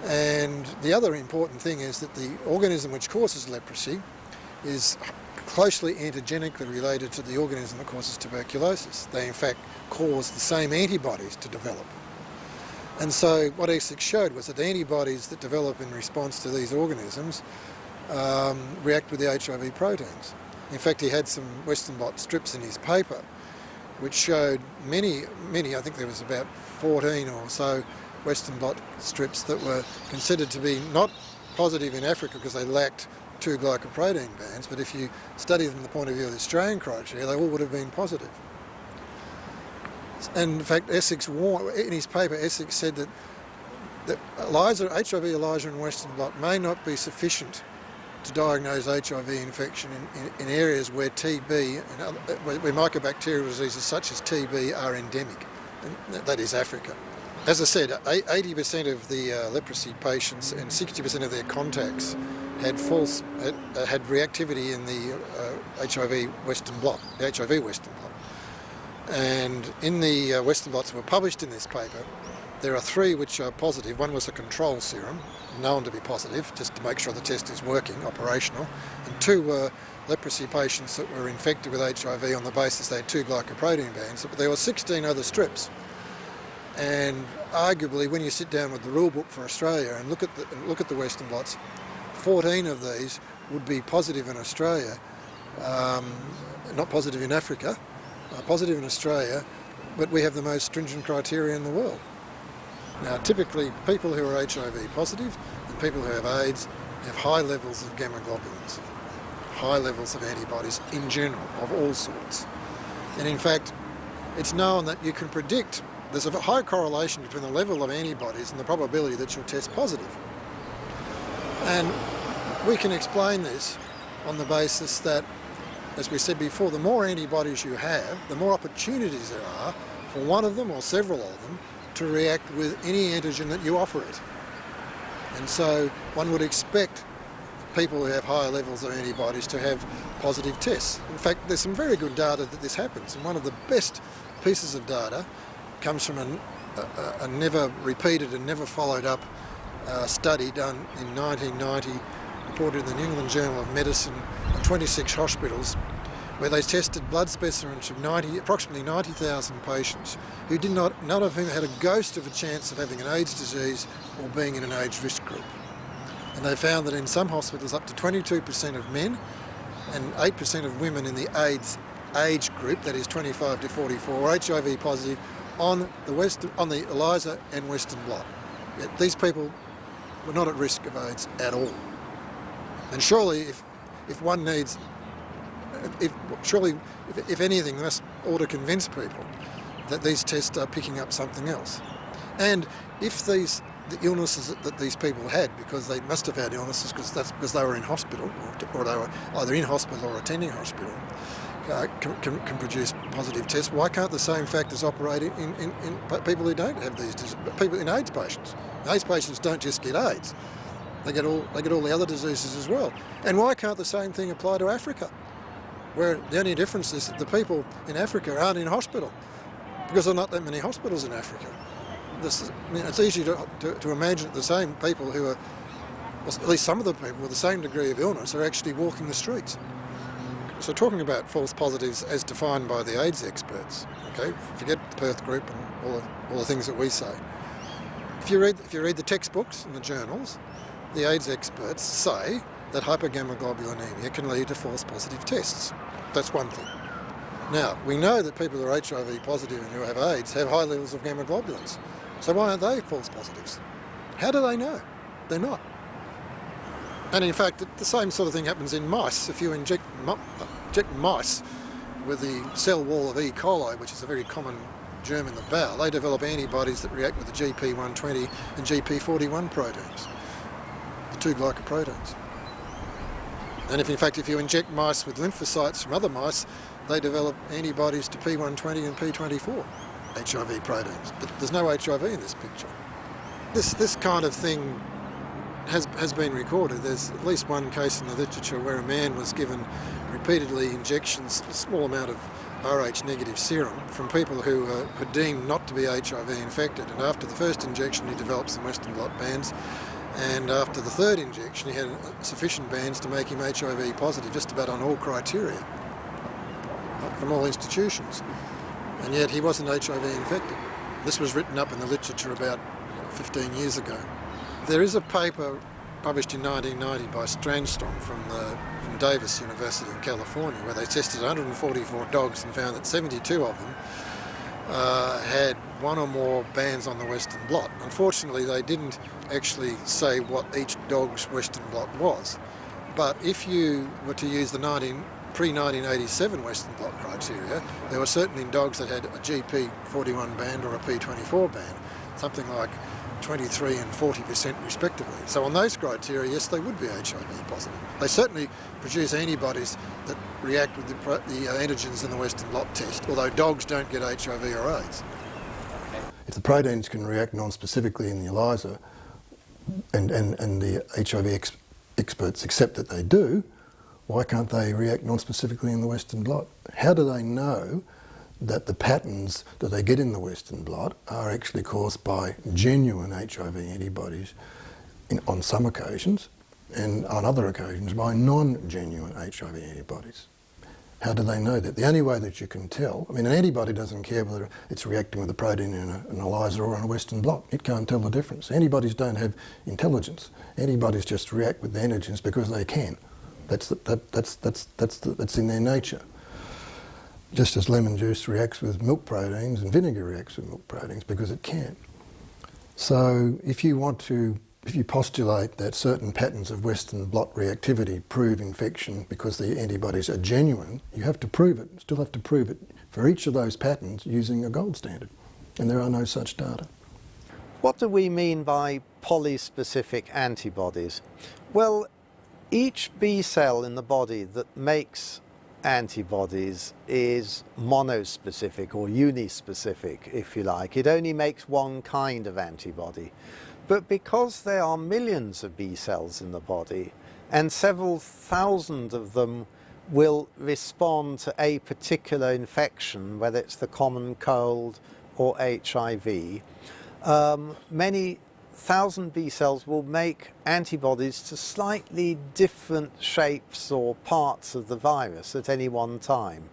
And the other important thing is that the organism which causes leprosy is closely antigenically related to the organism that causes tuberculosis. They, in fact, cause the same antibodies to develop. And so what Essex showed was that the antibodies that develop in response to these organisms react with the HIV proteins. In fact, he had some Western blot strips in his paper which showed many, I think there was about 14 or so Western blot strips that were considered to be not positive in Africa because they lacked 2 glycoprotein bands, but if you study them from the point of view of the Australian criteria, they all would have been positive. And in fact, Essex warned, in his paper, Essex said that HIV ELISA and Western blot may not be sufficient to diagnose HIV infection in areas where TB and where mycobacterial diseases such as TB are endemic, and that is Africa. As I said, 80% of the leprosy patients and 60% of their contacts had reactivity in the HIV Western blot, the HIV Western blot. And in the Western blots that were published in this paper, there are 3 which are positive. One was a control serum, known to be positive, just to make sure the test is working, operational. And 2 were leprosy patients that were infected with HIV on the basis they had 2 glycoprotein bands. But there were 16 other strips. And arguably, when you sit down with the rule book for Australia and look at the Western blots, 14 of these would be positive in Australia, not positive in Africa, positive in Australia, but we have the most stringent criteria in the world. Now, typically, people who are HIV positive and people who have AIDS have high levels of gamma globulins, high levels of antibodies in general, of all sorts. And in fact, it's known that you can predict, there's a high correlation between the level of antibodies and the probability that you'll test positive. And we can explain this on the basis that, as we said before, the more antibodies you have, the more opportunities there are for one of them or several of them to react with any antigen that you offer it. And so one would expect people who have higher levels of antibodies to have positive tests. In fact, there's some very good data that this happens, and one of the best pieces of data comes from a never repeated and never followed up study done in 1990, reported in the New England Journal of Medicine in 26 hospitals, where they tested blood specimens from approximately 90,000 patients who none of whom had a ghost of a chance of having an AIDS disease or being in an AIDS risk group. And they found that in some hospitals up to 22% of men and 8% of women in the AIDS age group, that is 25 to 44, were HIV positive on the ELISA and Western blot. Yet these people were not at risk of AIDS at all. And surely if one needs, if anything, they ought to convince people that these tests are picking up something else. And if the illnesses that these people had, because they must have had illnesses because they were in hospital, or they were either in hospital or attending hospital, can produce positive tests, why can't the same factors operate in people who don't have these diseases, people in AIDS patients? AIDS patients don't just get AIDS. They get all the other diseases as well. And why can't the same thing apply to Africa, where the only difference is that the people in Africa aren't in hospital, because there are not that many hospitals in Africa. It's easy to imagine that the same people who are, at least some of the people with the same degree of illness, are actually walking the streets. So talking about false positives as defined by the AIDS experts, okay, forget the Perth group and all the things that we say. If you read the textbooks and the journals, the AIDS experts say that hypergammaglobulinemia can lead to false positive tests. That's one thing. Now, we know that people who are HIV positive and who have AIDS have high levels of gamma globulins. So why aren't they false positives? How do they know? They're not. And in fact, the same sort of thing happens in mice. If you inject mice with the cell wall of E. coli, which is a very common germ in the bowel, they develop antibodies that react with the GP120 and GP41 proteins, the 2 glycoproteins. And if you inject mice with lymphocytes from other mice, they develop antibodies to P120 and P24 HIV proteins. But there's no HIV in this picture. This kind of thing has been recorded. There's at least one case in the literature where a man was given repeatedly injections, a small amount of Rh negative serum from people who were deemed not to be HIV infected. And after the first injection, he developed some Western blot bands. And after the third injection, he had sufficient bands to make him HIV positive, just about on all criteria, from all institutions. And yet he wasn't HIV infected. This was written up in the literature about 15 years ago. There is a paper published in 1990 by Strandstrom from Davis University in California, where they tested 144 dogs and found that 72 of them had one or more bands on the Western blot. Unfortunately, they didn't actually say what each dog's Western blot was. But if you were to use the pre-1987 Western blot criteria, there were certainly dogs that had a GP41 band or a P24 band, something like 23 and 40% respectively. So on those criteria, yes, they would be HIV positive. They certainly produce antibodies that react with the antigens in the Western blot test, although dogs don't get HIV or AIDS. If the proteins can react non-specifically in the ELISA, and the HIV experts accept that they do, why can't they react non-specifically in the Western blot? How do they know that the patterns that they get in the Western blot are actually caused by genuine HIV antibodies on some occasions, and on other occasions by non-genuine HIV antibodies? How do they know that? The only way that you can tell, I mean, an antibody doesn't care whether it's reacting with a protein in an ELISA or on a Western blot. It can't tell the difference. Antibodies don't have intelligence. Antibodies just react with the antigens because they can. That's in their nature. Just as lemon juice reacts with milk proteins and vinegar reacts with milk proteins because it can. So if you postulate that certain patterns of Western blot reactivity prove infection because the antibodies are genuine, you have to prove it, still have to prove it for each of those patterns using a gold standard. And there are no such data. What do we mean by polyspecific antibodies? Well, each B cell in the body that makes antibodies is monospecific or unispecific, if you like. It only makes one kind of antibody. But because there are millions of B cells in the body and several thousand of them will respond to a particular infection, whether it's the common cold or HIV, many thousand B cells will make antibodies to slightly different shapes or parts of the virus at any one time.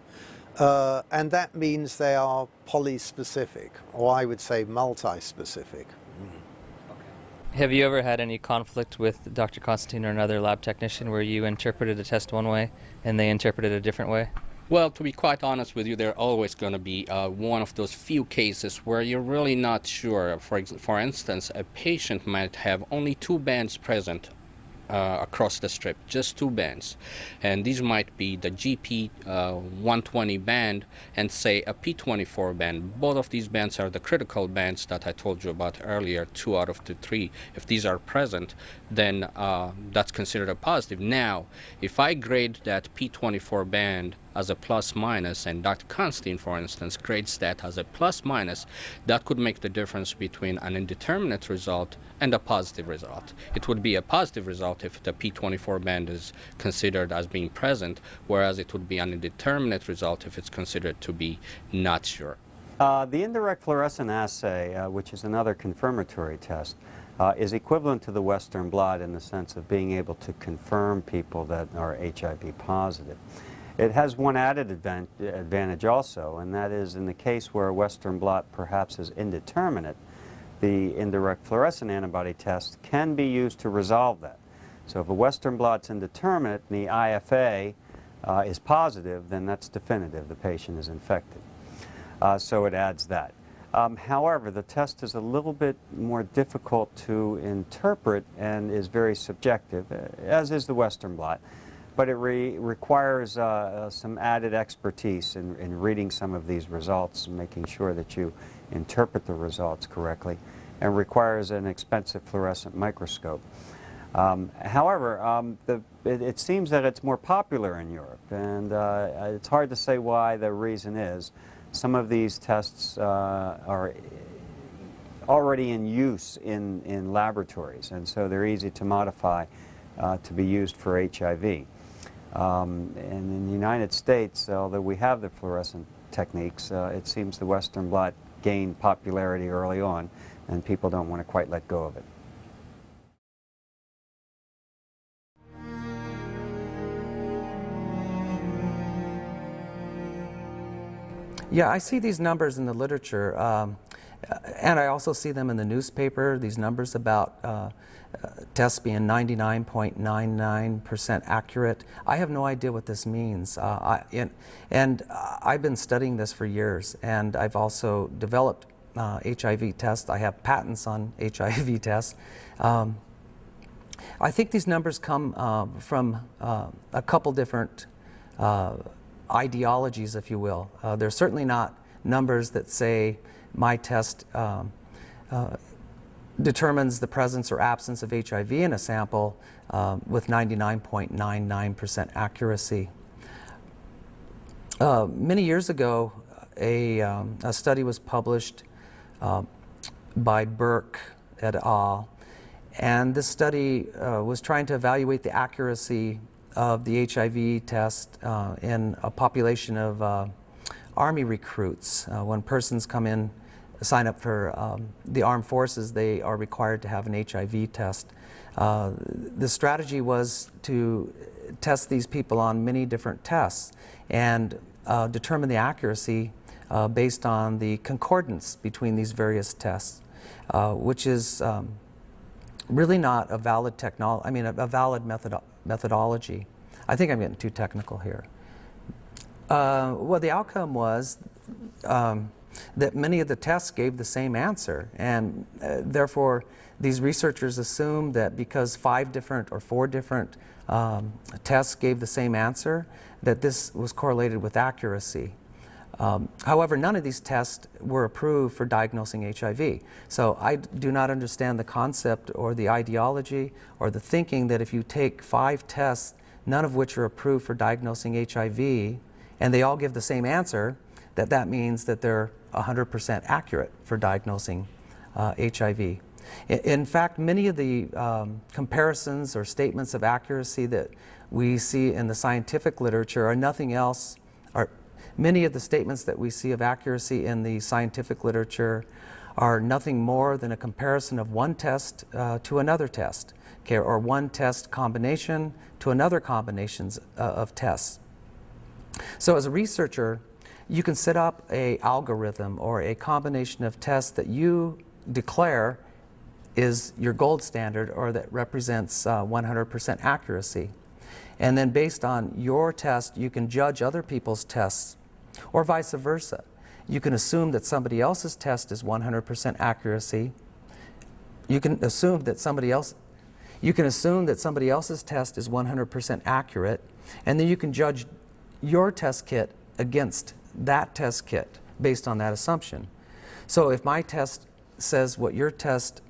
And that means they are polyspecific, or I would say multispecific. Have you ever had any conflict with Dr. Constantine or another lab technician where you interpreted a test one way and they interpreted it a different way? Well, to be quite honest with you, there are always going to be one of those few cases where you're really not sure. For instance, a patient might have only 2 bands present across the strip, just 2 bands. And these might be the GP 120 band and say a P24 band. Both of these bands are the critical bands that I told you about earlier, 2 out of the 3. If these are present, then that's considered a positive. Now, if I grade that P24 band as a plus minus, and Dr. Constantine, for instance, grades that as a plus minus, that could make the difference between an indeterminate result and a positive result. It would be a positive result if the P24 band is considered as being present, whereas it would be an indeterminate result if it's considered to be not sure. The indirect fluorescent assay, which is another confirmatory test, is equivalent to the Western blot in the sense of being able to confirm people that are HIV positive. It has one added advantage also, and that is in the case where a Western blot perhaps is indeterminate, the indirect fluorescent antibody test can be used to resolve that. So if a Western blot's indeterminate and the IFA is positive, then that's definitive, the patient is infected. So it adds that. However, the test is a little bit more difficult to interpret and is very subjective, as is the Western blot. But it requires some added expertise in reading some of these results and making sure that you interpret the results correctly, and requires an expensive fluorescent microscope. However, it seems that it's more popular in Europe, and it's hard to say why. The reason is some of these tests are already in use in laboratories, and so they're easy to modify to be used for HIV. And in the United States, although we have the fluorescent techniques, it seems the Western blot gained popularity early on, and people don't want to quite let go of it. Yeah, I see these numbers in the literature, And I also see them in the newspaper, these numbers about tests being 99.99% accurate. I have no idea what this means. And I've been studying this for years, and I've also developed HIV tests. I have patents on HIV tests. I think these numbers come from a couple different ideologies, if you will. They're certainly not numbers that say my test determines the presence or absence of HIV in a sample with 99.99% accuracy. Many years ago, a study was published by Burke et al. And this study was trying to evaluate the accuracy of the HIV test in a population of Army recruits. When persons come in, sign up for the armed forces, they are required to have an HIV test. The strategy was to test these people on many different tests and determine the accuracy based on the concordance between these various tests, which is really not a valid a valid methodology. I think I'm getting too technical here. Well, the outcome was that many of the tests gave the same answer, and therefore these researchers assumed that because 5 different or 4 different tests gave the same answer, that this was correlated with accuracy. However, none of these tests were approved for diagnosing HIV. So I do not understand the concept or the ideology or the thinking that if you take 5 tests, none of which are approved for diagnosing HIV, and they all give the same answer, that means that they're 100% accurate for diagnosing HIV. In fact, many of the comparisons or statements of accuracy that we see in the scientific literature are nothing else, many of the statements that we see of accuracy in the scientific literature are nothing more than a comparison of one test to another test, okay, or one test combination to another combinations of tests. So as a researcher, you can set up an algorithm or a combination of tests that you declare is your gold standard or that represents 100% accuracy. And then based on your test, you can judge other people's tests, or vice versa. You can assume that somebody else's test is 100% accuracy. You can assume that somebody else's test is 100% accurate, and then you can judge your test kit against that test kit based on that assumption. So if my test says what your test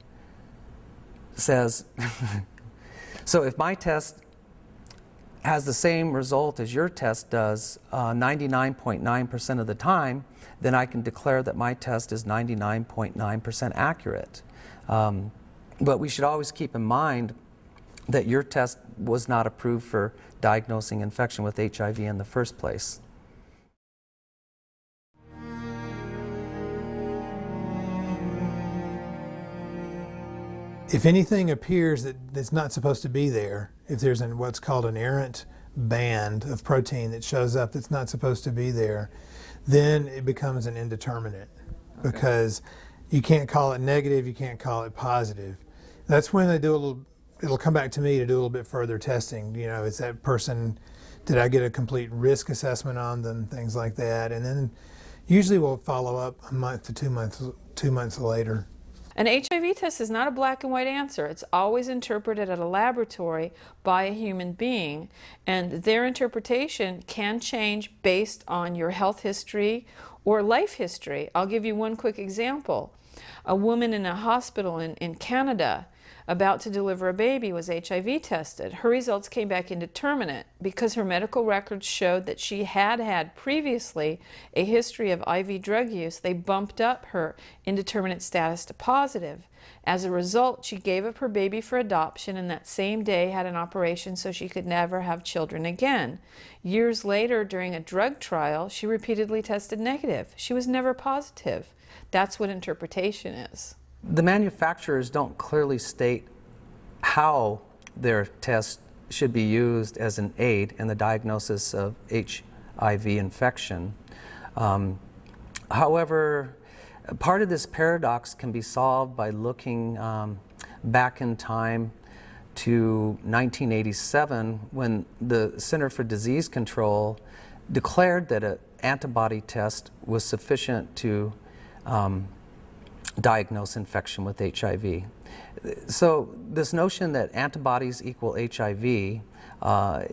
says, so if my test has the same result as your test does 99.9% of the time, then I can declare that my test is 99.9% accurate. But we should always keep in mind that your test was not approved for diagnosing infection with HIV in the first place. If anything appears that's not supposed to be there, if there's what's called an errant band of protein that shows up that's not supposed to be there, then it becomes an indeterminate, because you can't call it negative, you can't call it positive. That's when they do a little, it'll come back to me to do a little bit further testing. You know, is that person, did I get a complete risk assessment on them, things like that, and then usually we'll follow up a month to 2 months later. An HIV test is not a black and white answer. It's always interpreted at a laboratory by a human being, and their interpretation can change based on your health history or life history. I'll give you one quick example. A woman in a hospital in Canada about to deliver a baby was HIV tested. Her results came back indeterminate because her medical records showed that she had had previously a history of IV drug use. They bumped up her indeterminate status to positive. As a result, she gave up her baby for adoption, and that same day had an operation so she could never have children again. Years later, during a drug trial, she repeatedly tested negative. She was never positive. That's what interpretation is. The manufacturers don't clearly state how their test should be used as an aid in the diagnosis of HIV infection. However, Part of this paradox can be solved by looking back in time to 1987, when the Center for Disease Control declared that an antibody test was sufficient to diagnose infection with HIV. So this notion that antibodies equal HIV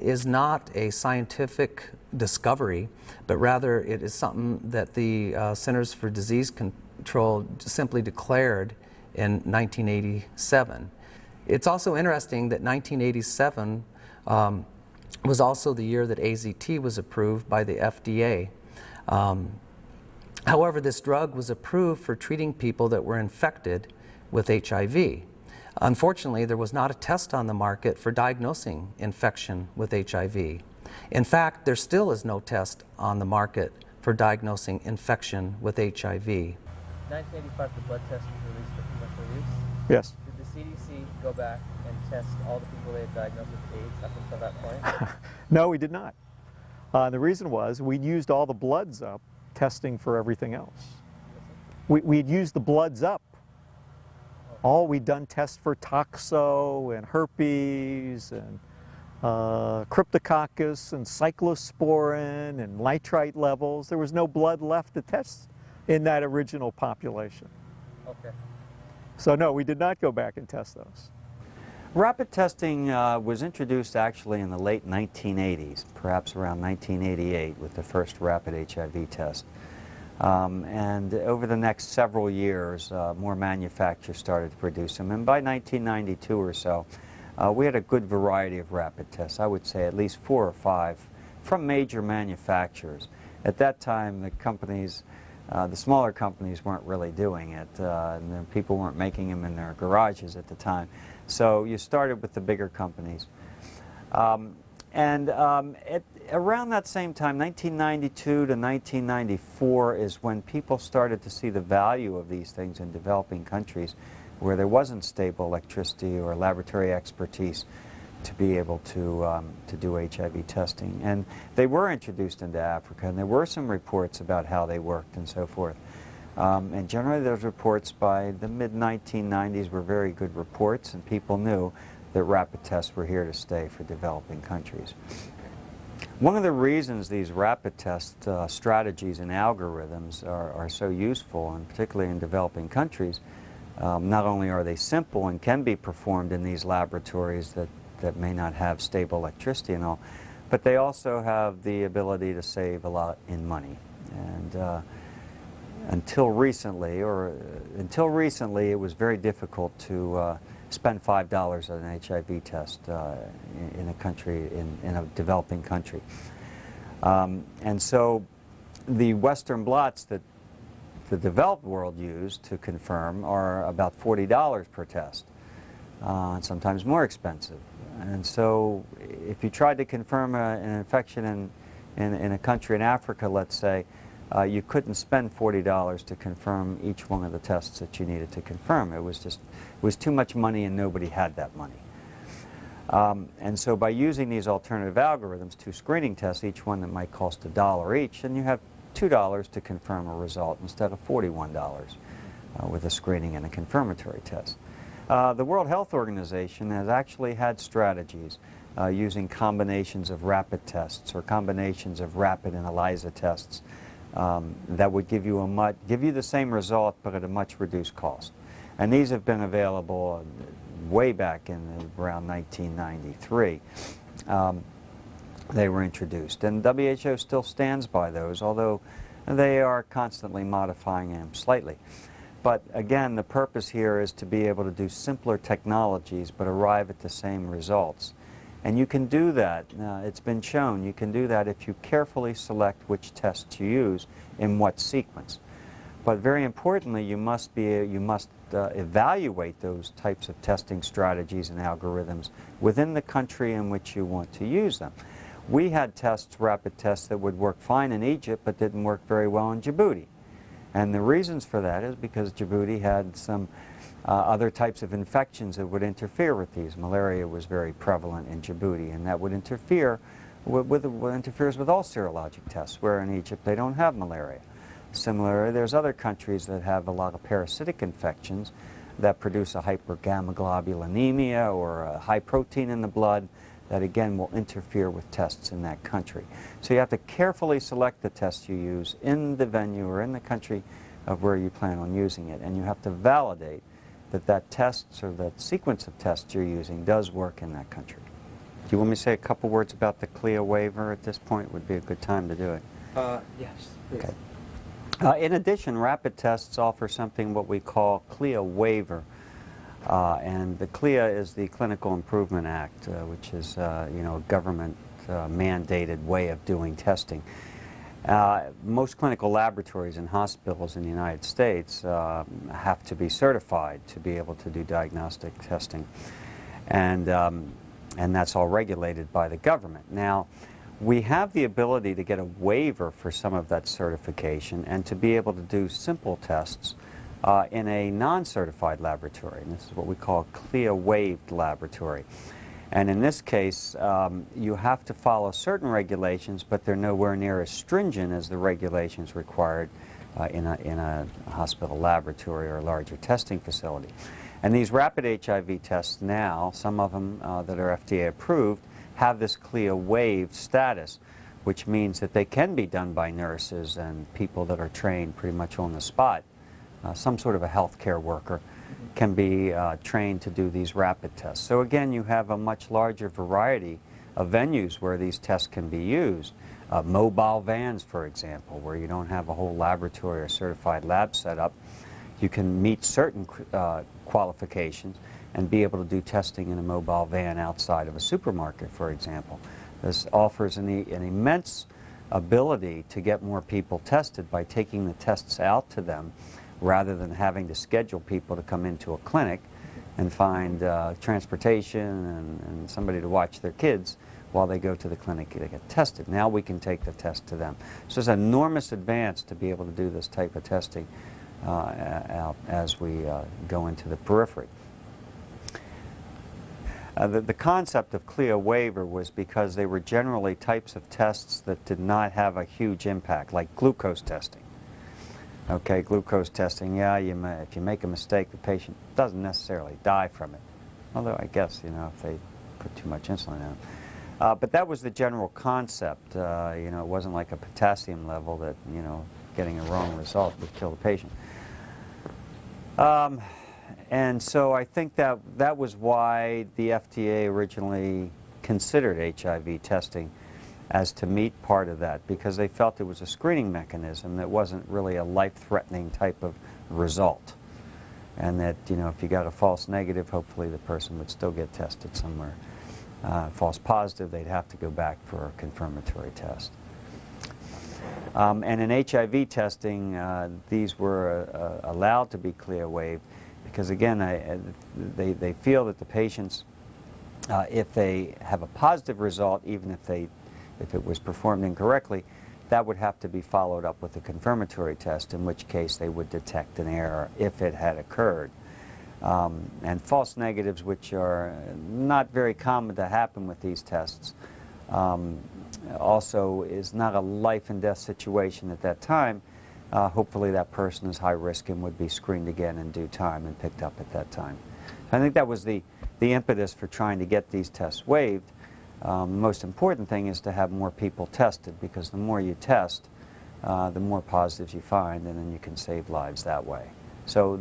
is not a scientific discovery, but rather it is something that the Centers for Disease Control simply declared in 1987. It's also interesting that 1987 was also the year that AZT was approved by the FDA. However, this drug was approved for treating people that were infected with HIV. Unfortunately, there was not a test on the market for diagnosing infection with HIV. In fact, there still is no test on the market for diagnosing infection with HIV. 1985, the blood test was released for commercial use. Yes. Did the CDC go back and test all the people they had diagnosed with AIDS up until that point? No, we did not. The reason was we'd used all the bloods up testing for everything else. We'd used the bloods up. We'd done tests for toxo and herpes and cryptococcus and cyclosporin and nitrite levels. There was no blood left to test in that original population. Okay. So no, we did not go back and test those. Rapid testing was introduced actually in the late 1980s, perhaps around 1988 with the first rapid HIV test. And over the next several years, more manufacturers started to produce them. And by 1992 or so, we had a good variety of rapid tests. I would say at least 4 or 5 from major manufacturers. At that time, the companies, the smaller companies weren't really doing it, and people weren't making them in their garages at the time. So you started with the bigger companies. Around that same time, 1992 to 1994, is when people started to see the value of these things in developing countries where there wasn't stable electricity or laboratory expertise to be able to do HIV testing. And they were introduced into Africa, and there were some reports about how they worked and so forth. And generally those reports by the mid-1990s were very good reports, and people knew that rapid tests were here to stay for developing countries. One of the reasons these rapid test strategies and algorithms are so useful, and particularly in developing countries, not only are they simple and can be performed in these laboratories that may not have stable electricity and all, but they also have the ability to save a lot in money. And until recently, it was very difficult to spend $5 on an HIV test in a country, in a developing country. And so the Western blots that the developed world used to confirm are about $40 per test, and sometimes more expensive. And so if you tried to confirm an infection in a country in Africa, let's say, you couldn't spend $40 to confirm each one of the tests that you needed to confirm. It was too much money, and nobody had that money. And so by using these alternative algorithms, 2 screening tests, each one that might cost $1 each, and you have $2 to confirm a result instead of $41 with a screening and a confirmatory test. The World Health Organization has actually had strategies using combinations of rapid tests or combinations of rapid and ELISA tests that would give you the same result but at a much reduced cost. And these have been available way back in around 1993. They were introduced, and WHO still stands by those, although they are constantly modifying them slightly. But again, the purpose here is to be able to do simpler technologies but arrive at the same results. And you can do that, it's been shown, you can do that if you carefully select which test to use in what sequence. But very importantly, you must evaluate those types of testing strategies and algorithms within the country in which you want to use them. We had tests, rapid tests, that would work fine in Egypt but didn't work very well in Djibouti. And the reasons for that is because Djibouti had some other types of infections that would interfere with these. Malaria was very prevalent in Djibouti, and that would interfere interferes with all serologic tests, where in Egypt they don't have malaria. Similarly, there's other countries that have a lot of parasitic infections that produce a hypergammaglobulinemia or a high protein in the blood that again will interfere with tests in that country. So you have to carefully select the tests you use in the venue or in the country of where you plan on using it, and you have to validate that that test or that sequence of tests you're using does work in that country. Do you want me to say a couple words about the CLIA waiver at this point? Would be a good time to do it. Yes, please. Okay. In addition, rapid tests offer something what we call CLIA waiver. And the CLIA is the Clinical Improvement Act, which is you know, a government mandated way of doing testing. Most clinical laboratories and hospitals in the United States have to be certified to be able to do diagnostic testing. And that's all regulated by the government. Now, we have the ability to get a waiver for some of that certification and to be able to do simple tests in a non-certified laboratory. And this is what we call a CLIA-waived laboratory. And in this case, you have to follow certain regulations, but they're nowhere near as stringent as the regulations required in a hospital laboratory or a larger testing facility. And these rapid HIV tests now, some of them that are FDA approved, have this CLIA-waived status, which means that they can be done by nurses and people that are trained pretty much on the spot. Some sort of a healthcare worker can be trained to do these rapid tests. So again, you have a much larger variety of venues where these tests can be used. Mobile vans, for example, where you don't have a whole laboratory or certified lab set up. You can meet certain qualifications and be able to do testing in a mobile van outside of a supermarket, for example. This offers an immense ability to get more people tested by taking the tests out to them rather than having to schedule people to come into a clinic and find transportation and somebody to watch their kids while they go to the clinic to get tested. Now we can take the test to them. So it's an enormous advance to be able to do this type of testing as we go into the periphery. The concept of CLIA waiver was because they were generally types of tests that did not have a huge impact, like glucose testing. Okay, glucose testing, yeah, if you make a mistake, the patient doesn't necessarily die from it. Although I guess, you know, if they put too much insulin in them. But that was the general concept. You know, it wasn't like a potassium level that, you know, getting a wrong result would kill the patient. And so I think that was why the FDA originally considered HIV testing as to meet part of that, because they felt it was a screening mechanism that wasn't really a life-threatening type of result. And that, you know, if you got a false negative, hopefully the person would still get tested somewhere. False positive, they'd have to go back for a confirmatory test. And in HIV testing, these were allowed to be CLIA waived because, again, they feel that the patients, if they have a positive result, even if it was performed incorrectly, that would have to be followed up with a confirmatory test, in which case they would detect an error if it had occurred. And false negatives, which are not very common to happen with these tests, also is not a life and death situation at that time. Hopefully that person is high risk and would be screened again in due time and picked up at that time. I think that was the impetus for trying to get these tests waived. The most important thing is to have more people tested, because the more you test, the more positives you find, and then you can save lives that way. So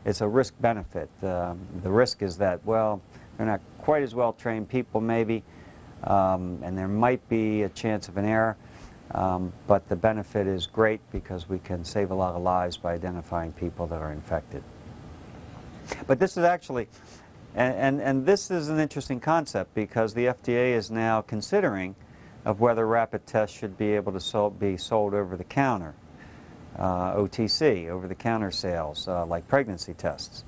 it's a risk-benefit. The risk is that, well, they're not quite as well-trained people maybe, and there might be a chance of an error, but the benefit is great because we can save a lot of lives by identifying people that are infected. But this is actually, and this is an interesting concept, because the FDA is now considering of whether rapid tests should be able to be sold over the counter, OTC, over-the-counter sales, like pregnancy tests.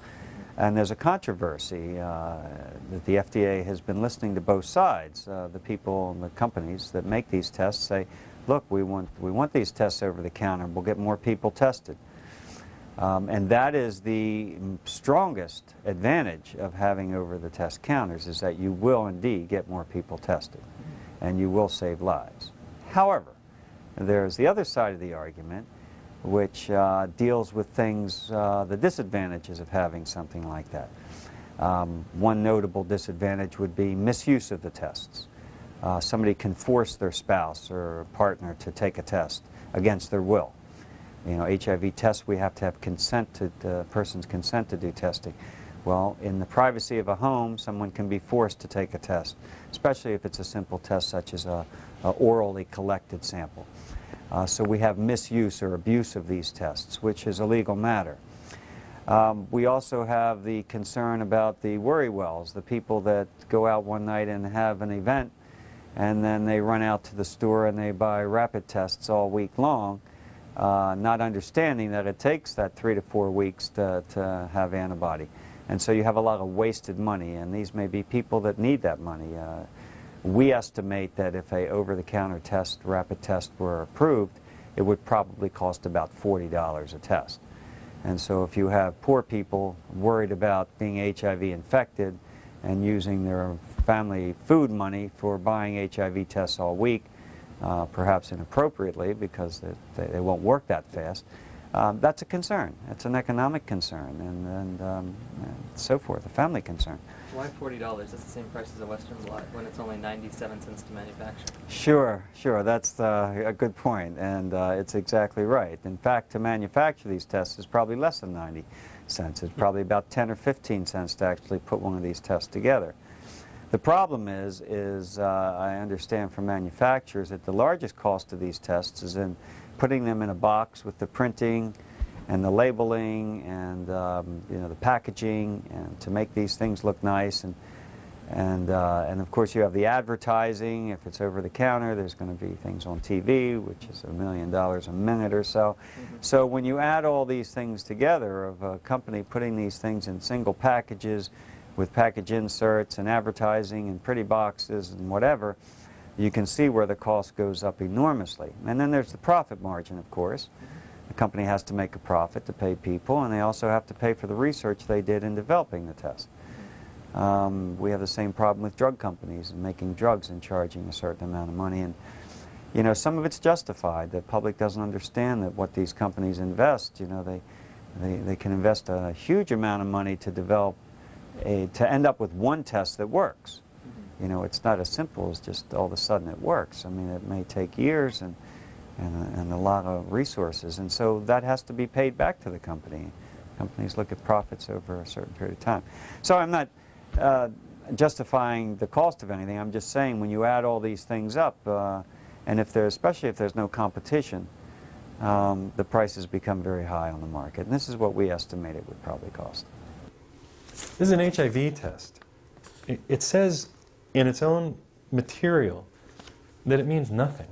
And there's a controversy that the FDA has been listening to both sides. The people and the companies that make these tests say, look, we want these tests over the counter. We'll get more people tested. And that is the strongest advantage of having over-the-test counters, is that you will indeed get more people tested, and you will save lives. However, there's the other side of the argument, which deals with things, the disadvantages of having something like that. One notable disadvantage would be misuse of the tests. Somebody can force their spouse or partner to take a test against their will. You know, HIV tests, we have to have consent to the person's consent to do testing. Well, in the privacy of a home, someone can be forced to take a test, especially if it's a simple test such as a orally collected sample. So we have misuse or abuse of these tests, which is a legal matter. We also have the concern about the worry wells, the people that go out one night and have an event, and then they run out to the store and they buy rapid tests all week long, not understanding that it takes that 3 to 4 weeks to have antibody. And so you have a lot of wasted money, and these may be people that need that money. We estimate that if a over-the-counter test, rapid test, were approved, it would probably cost about $40 a test. And so if you have poor people worried about being HIV infected and using their family food money for buying HIV tests all week, perhaps inappropriately because they won't work that fast, that's a concern. It's an economic concern and so forth, a family concern. Why $40? That's the same price as a Western blot when it's only 97 cents to manufacture. Sure, that's a good point, and it's exactly right. In fact, to manufacture these tests is probably less than 90 cents. It's probably about 10 or 15 cents to actually put one of these tests together. The problem is I understand from manufacturers that the largest cost of these tests is in putting them in a box with the printing and the labeling and you know, the packaging, and to make these things look nice, and of course you have the advertising. If it's over the counter, there's going to be things on TV, which is $1 million a minute or so. So when you add all these things together, of a company putting these things in single packages with package inserts and advertising and pretty boxes and whatever, you can see where the cost goes up enormously. And then there's the profit margin, of course. The company has to make a profit to pay people, and they also have to pay for the research they did in developing the test. We have the same problem with drug companies and making drugs and charging a certain amount of money. And you know, some of it's justified. The public doesn't understand that what these companies invest, you know, they can invest a huge amount of money to develop to end up with one test that works. You know, it's not as simple as just all of a sudden it works. I mean, it may take years and a lot of resources, and so that has to be paid back to the company. Companies look at profits over a certain period of time. So I'm not justifying the cost of anything. I'm just saying when you add all these things up, and especially if there's no competition, the prices become very high on the market. And this is what we estimate it would probably cost. This is an HIV test. It says in its own material that it means nothing.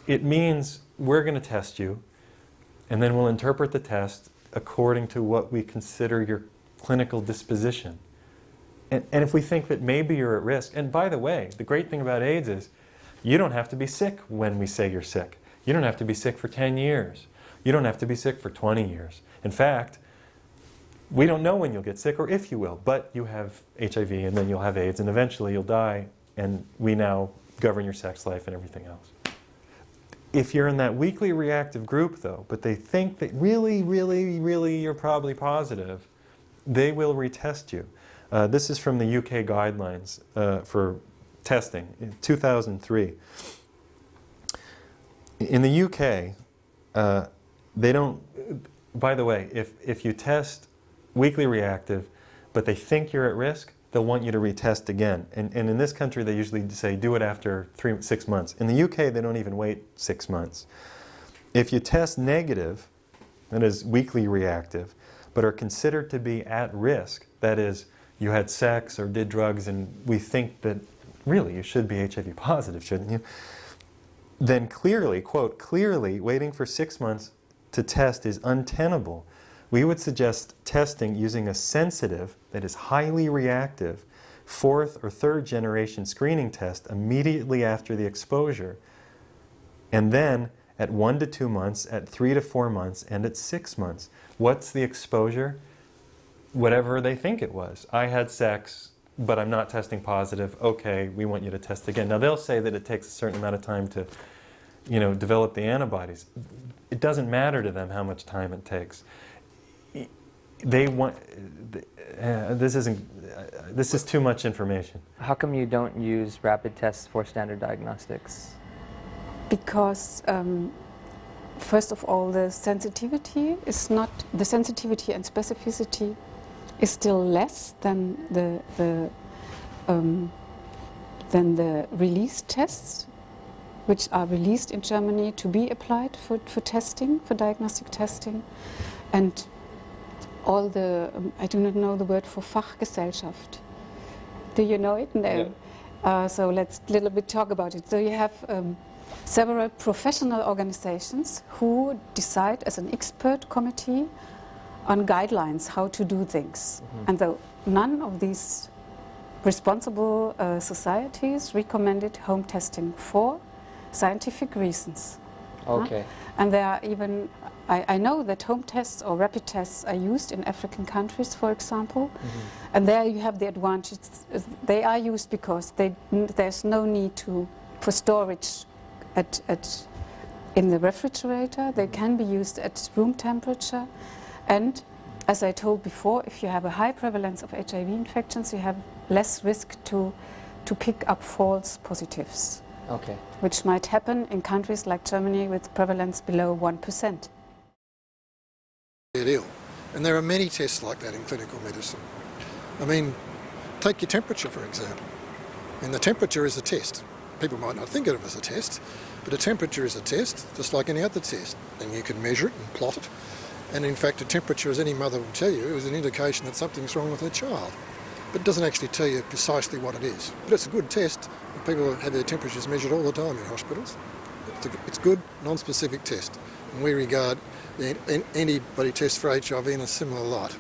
It means we're going to test you, and then we'll interpret the test according to what we consider your clinical disposition. And if we think that maybe you're at risk, and by the way, the great thing about AIDS is you don't have to be sick when we say you're sick. You don't have to be sick for 10 years. You don't have to be sick for 20 years. In fact, we don't know when you'll get sick or if you will, but you have HIV and then you'll have AIDS and eventually you'll die, and we now govern your sex life and everything else. If you're in that weakly reactive group though, but they think that really you're probably positive, they will retest you. This is from the UK guidelines for testing in 2003. In the UK, they don't, by the way, if you test weakly reactive, but they think you're at risk, they'll want you to retest again. And in this country, they usually say do it after 6 months. In the UK, they don't even wait 6 months. If you test negative, that is weakly reactive, but are considered to be at risk, that is, you had sex or did drugs and we think that really you should be HIV positive, shouldn't you? Then clearly, quote, clearly waiting for 6 months to test is untenable. We would suggest testing using a sensitive, that is highly reactive, 4th or 3rd generation screening test immediately after the exposure, and then at 1 to 2 months, at 3 to 4 months, and at 6 months. What's the exposure? Whatever they think it was. I had sex, but I'm not testing positive. Okay, we want you to test again. Now they'll say that it takes a certain amount of time to develop the antibodies. It doesn't matter to them how much time it takes. They want, this is too much information. How come you don't use rapid tests for standard diagnostics? Because first of all, the sensitivity and specificity is still less than the released tests, which are released in Germany to be applied for testing, for diagnostic testing. And all the, I do not know the word for Fachgesellschaft. Do you know it? No. Yeah. So let's a little bit talk about it. So you have several professional organizations who decide as an expert committee on guidelines how to do things. Mm-hmm. And though none of these responsible societies recommended home testing for scientific reasons. Okay. And there are even, I know that home tests or rapid tests are used in African countries, for example. Mm-hmm. And there you have the advantage. They are used because there's no need for storage in the refrigerator. They can be used at room temperature. And as I told before, if you have a high prevalence of HIV infections, you have less risk to pick up false positives. Okay. Which might happen in countries like Germany with prevalence below 1%. Get ill. And there are many tests like that in clinical medicine. I mean, take your temperature, for example. And the temperature is a test. People might not think of it as a test, but a temperature is a test, just like any other test. And you can measure it and plot it. And in fact, a temperature, as any mother will tell you, is an indication that something's wrong with her child. But it doesn't actually tell you precisely what it is. But it's a good test. People have their temperatures measured all the time in hospitals. It's a good, non-specific test. And we regard the antibody test for HIV in a similar light.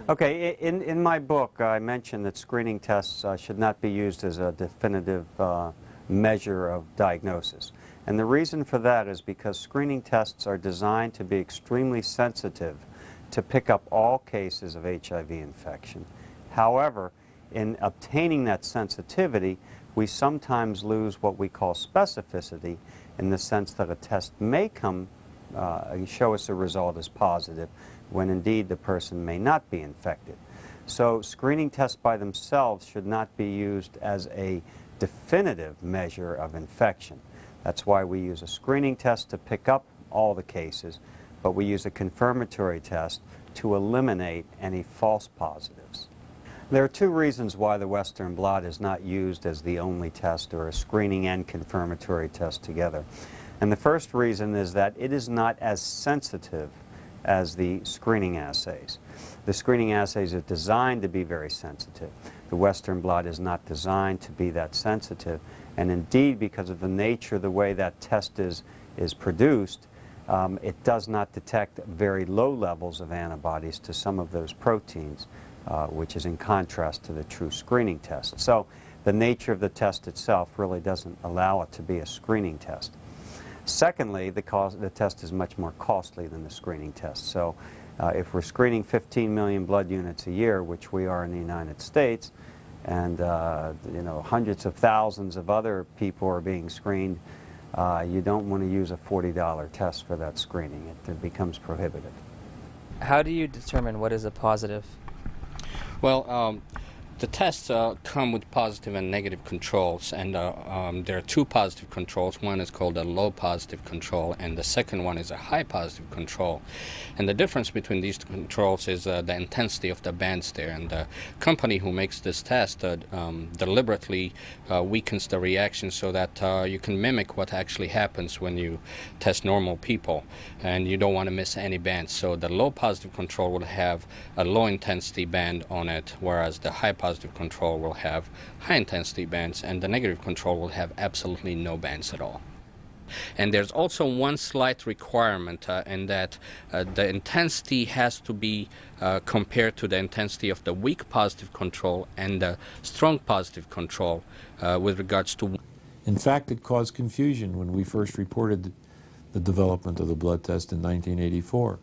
Okay, in my book, I mentioned that screening tests should not be used as a definitive measure of diagnosis. And the reason for that is because screening tests are designed to be extremely sensitive to pick up all cases of HIV infection. However, in obtaining that sensitivity, we sometimes lose what we call specificity, in the sense that a test may show us a result as positive when indeed the person may not be infected. So screening tests by themselves should not be used as a definitive measure of infection. That's why we use a screening test to pick up all the cases, but we use a confirmatory test to eliminate any false positives. There are two reasons why the Western blot is not used as the only test, or a screening and confirmatory test together. And the first reason is that it is not as sensitive as the screening assays. The screening assays are designed to be very sensitive. The Western blot is not designed to be that sensitive. And indeed, because of the nature of the way that test is produced, it does not detect very low levels of antibodies to some of those proteins, which is in contrast to the true screening test. So the nature of the test itself really doesn't allow it to be a screening test. Secondly, the test is much more costly than the screening test. So if we're screening 15 million blood units a year, which we are in the United States, and hundreds of thousands of other people are being screened, you don't want to use a $40 test for that screening. It becomes prohibitive. How do you determine what is a positive? Well, the tests come with positive and negative controls, and there are two positive controls. One is called a low positive control, and the second one is a high positive control. And the difference between these two controls is the intensity of the bands there. And the company who makes this test deliberately weakens the reaction so that you can mimic what actually happens when you test normal people, and you don't want to miss any bands. So the low positive control will have a low intensity band on it, whereas the high positive control will have high intensity bands, and the negative control will have absolutely no bands at all. And there's also one slight requirement in that the intensity has to be compared to the intensity of the weak positive control and the strong positive control with regards to... In fact, it caused confusion when we first reported the development of the blood test in 1984.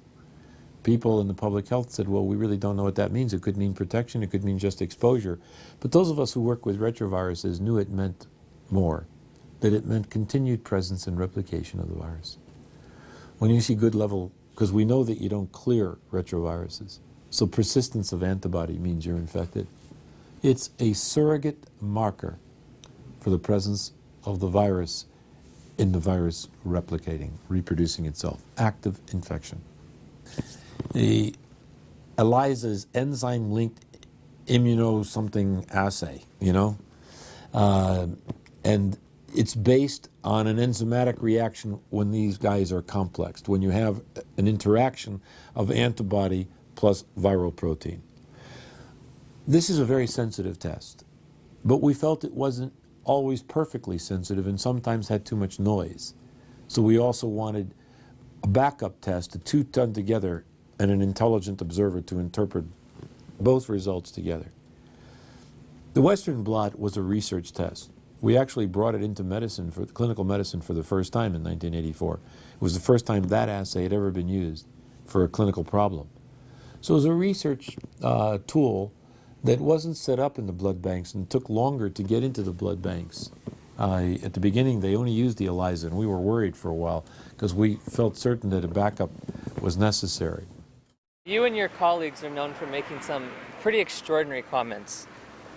People in the public health said, well, we really don't know what that means. It could mean protection, it could mean just exposure. But those of us who work with retroviruses knew it meant more. that it meant continued presence and replication of the virus. When you see good level, because we know that you don't clear retroviruses, so persistence of antibody means you're infected. It's a surrogate marker for the presence of the virus in the virus replicating, reproducing itself, active infection. The ELISA's enzyme-linked immuno-something assay, and it's based on an enzymatic reaction when these guys are complexed, when you have an interaction of antibody plus viral protein. This is a very sensitive test, but we felt it wasn't always perfectly sensitive and sometimes had too much noise. So we also wanted a backup test, the two done together, and an intelligent observer to interpret both results together. The Western blot was a research test. We actually brought it into medicine, for clinical medicine, for the first time in 1984. It was the first time that assay had ever been used for a clinical problem. So it was a research tool that wasn't set up in the blood banks and took longer to get into the blood banks. At the beginning, they only used the ELISA, and we were worried for a while because we felt certain that a backup was necessary. You and your colleagues are known for making some pretty extraordinary comments.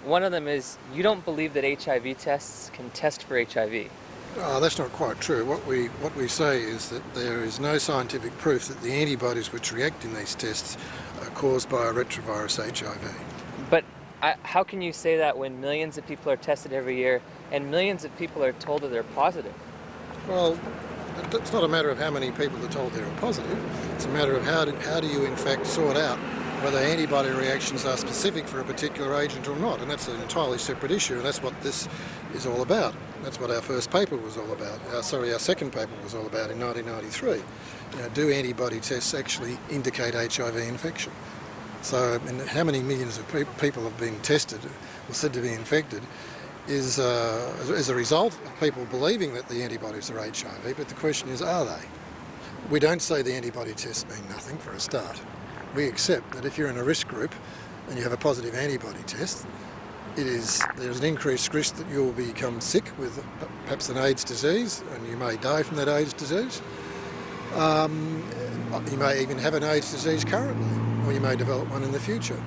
One of them is, you don't believe that HIV tests can test for HIV. That's not quite true. What we say is that there is no scientific proof that the antibodies which react in these tests are caused by a retrovirus HIV. But how can you say that when millions of people are tested every year and millions of people are told that they're positive? Well, it's not a matter of how many people are told they're positive. It's a matter of how do you in fact sort out whether antibody reactions are specific for a particular agent or not, and that's an entirely separate issue, and that's what this is all about. That's what our first paper was all about. Our second paper was all about in 1993. Do antibody tests actually indicate HIV infection? So, how many millions of people have been tested or said to be infected is as a result of people believing that the antibodies are HIV, but the question is, are they? We don't say the antibody tests mean nothing for a start. We accept that if you're in a risk group and you have a positive antibody test, there's an increased risk that you'll become sick with perhaps an AIDS disease, and you may die from that AIDS disease. You may even have an AIDS disease currently, or you may develop one in the future.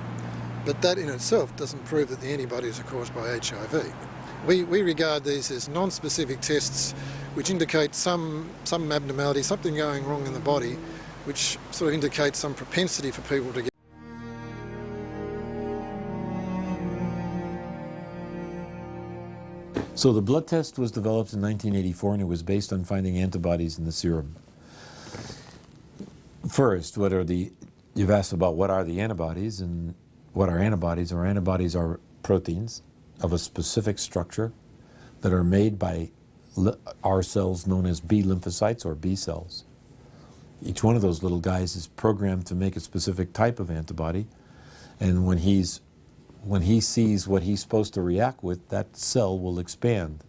But that in itself doesn't prove that the antibodies are caused by HIV. We regard these as non-specific tests which indicate some abnormality, something going wrong in the body, which sort of indicates some propensity for people to get. So the blood test was developed in 1984, and it was based on finding antibodies in the serum. First, you've asked about what are the antibodies, and what are antibodies? Antibodies are proteins of a specific structure that are made by our cells known as B lymphocytes or B cells. Each one of those little guys is programmed to make a specific type of antibody, and when he sees what he's supposed to react with, that cell will expand.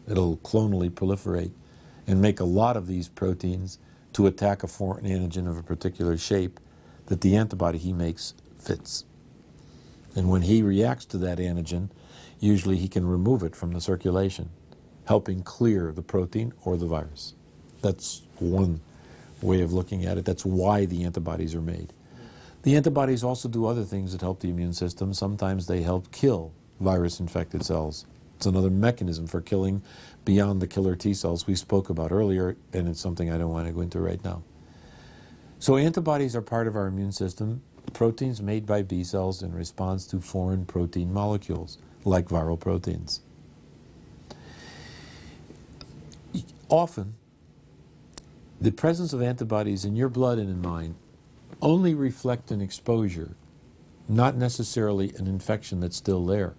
It'll clonally proliferate and make a lot of these proteins to attack a foreign antigen of a particular shape that the antibody he makes fits. And when he reacts to that antigen, usually he can remove it from the circulation, helping clear the protein or the virus. That's one way of looking at it. That's why the antibodies are made. The antibodies also do other things that help the immune system. Sometimes they help kill virus-infected cells. It's another mechanism for killing beyond the killer T cells we spoke about earlier, and it's something I don't want to go into right now. So antibodies are part of our immune system, proteins made by B cells in response to foreign protein molecules, like viral proteins. Often, the presence of antibodies in your blood and in mine only reflect an exposure, not necessarily an infection that's still there.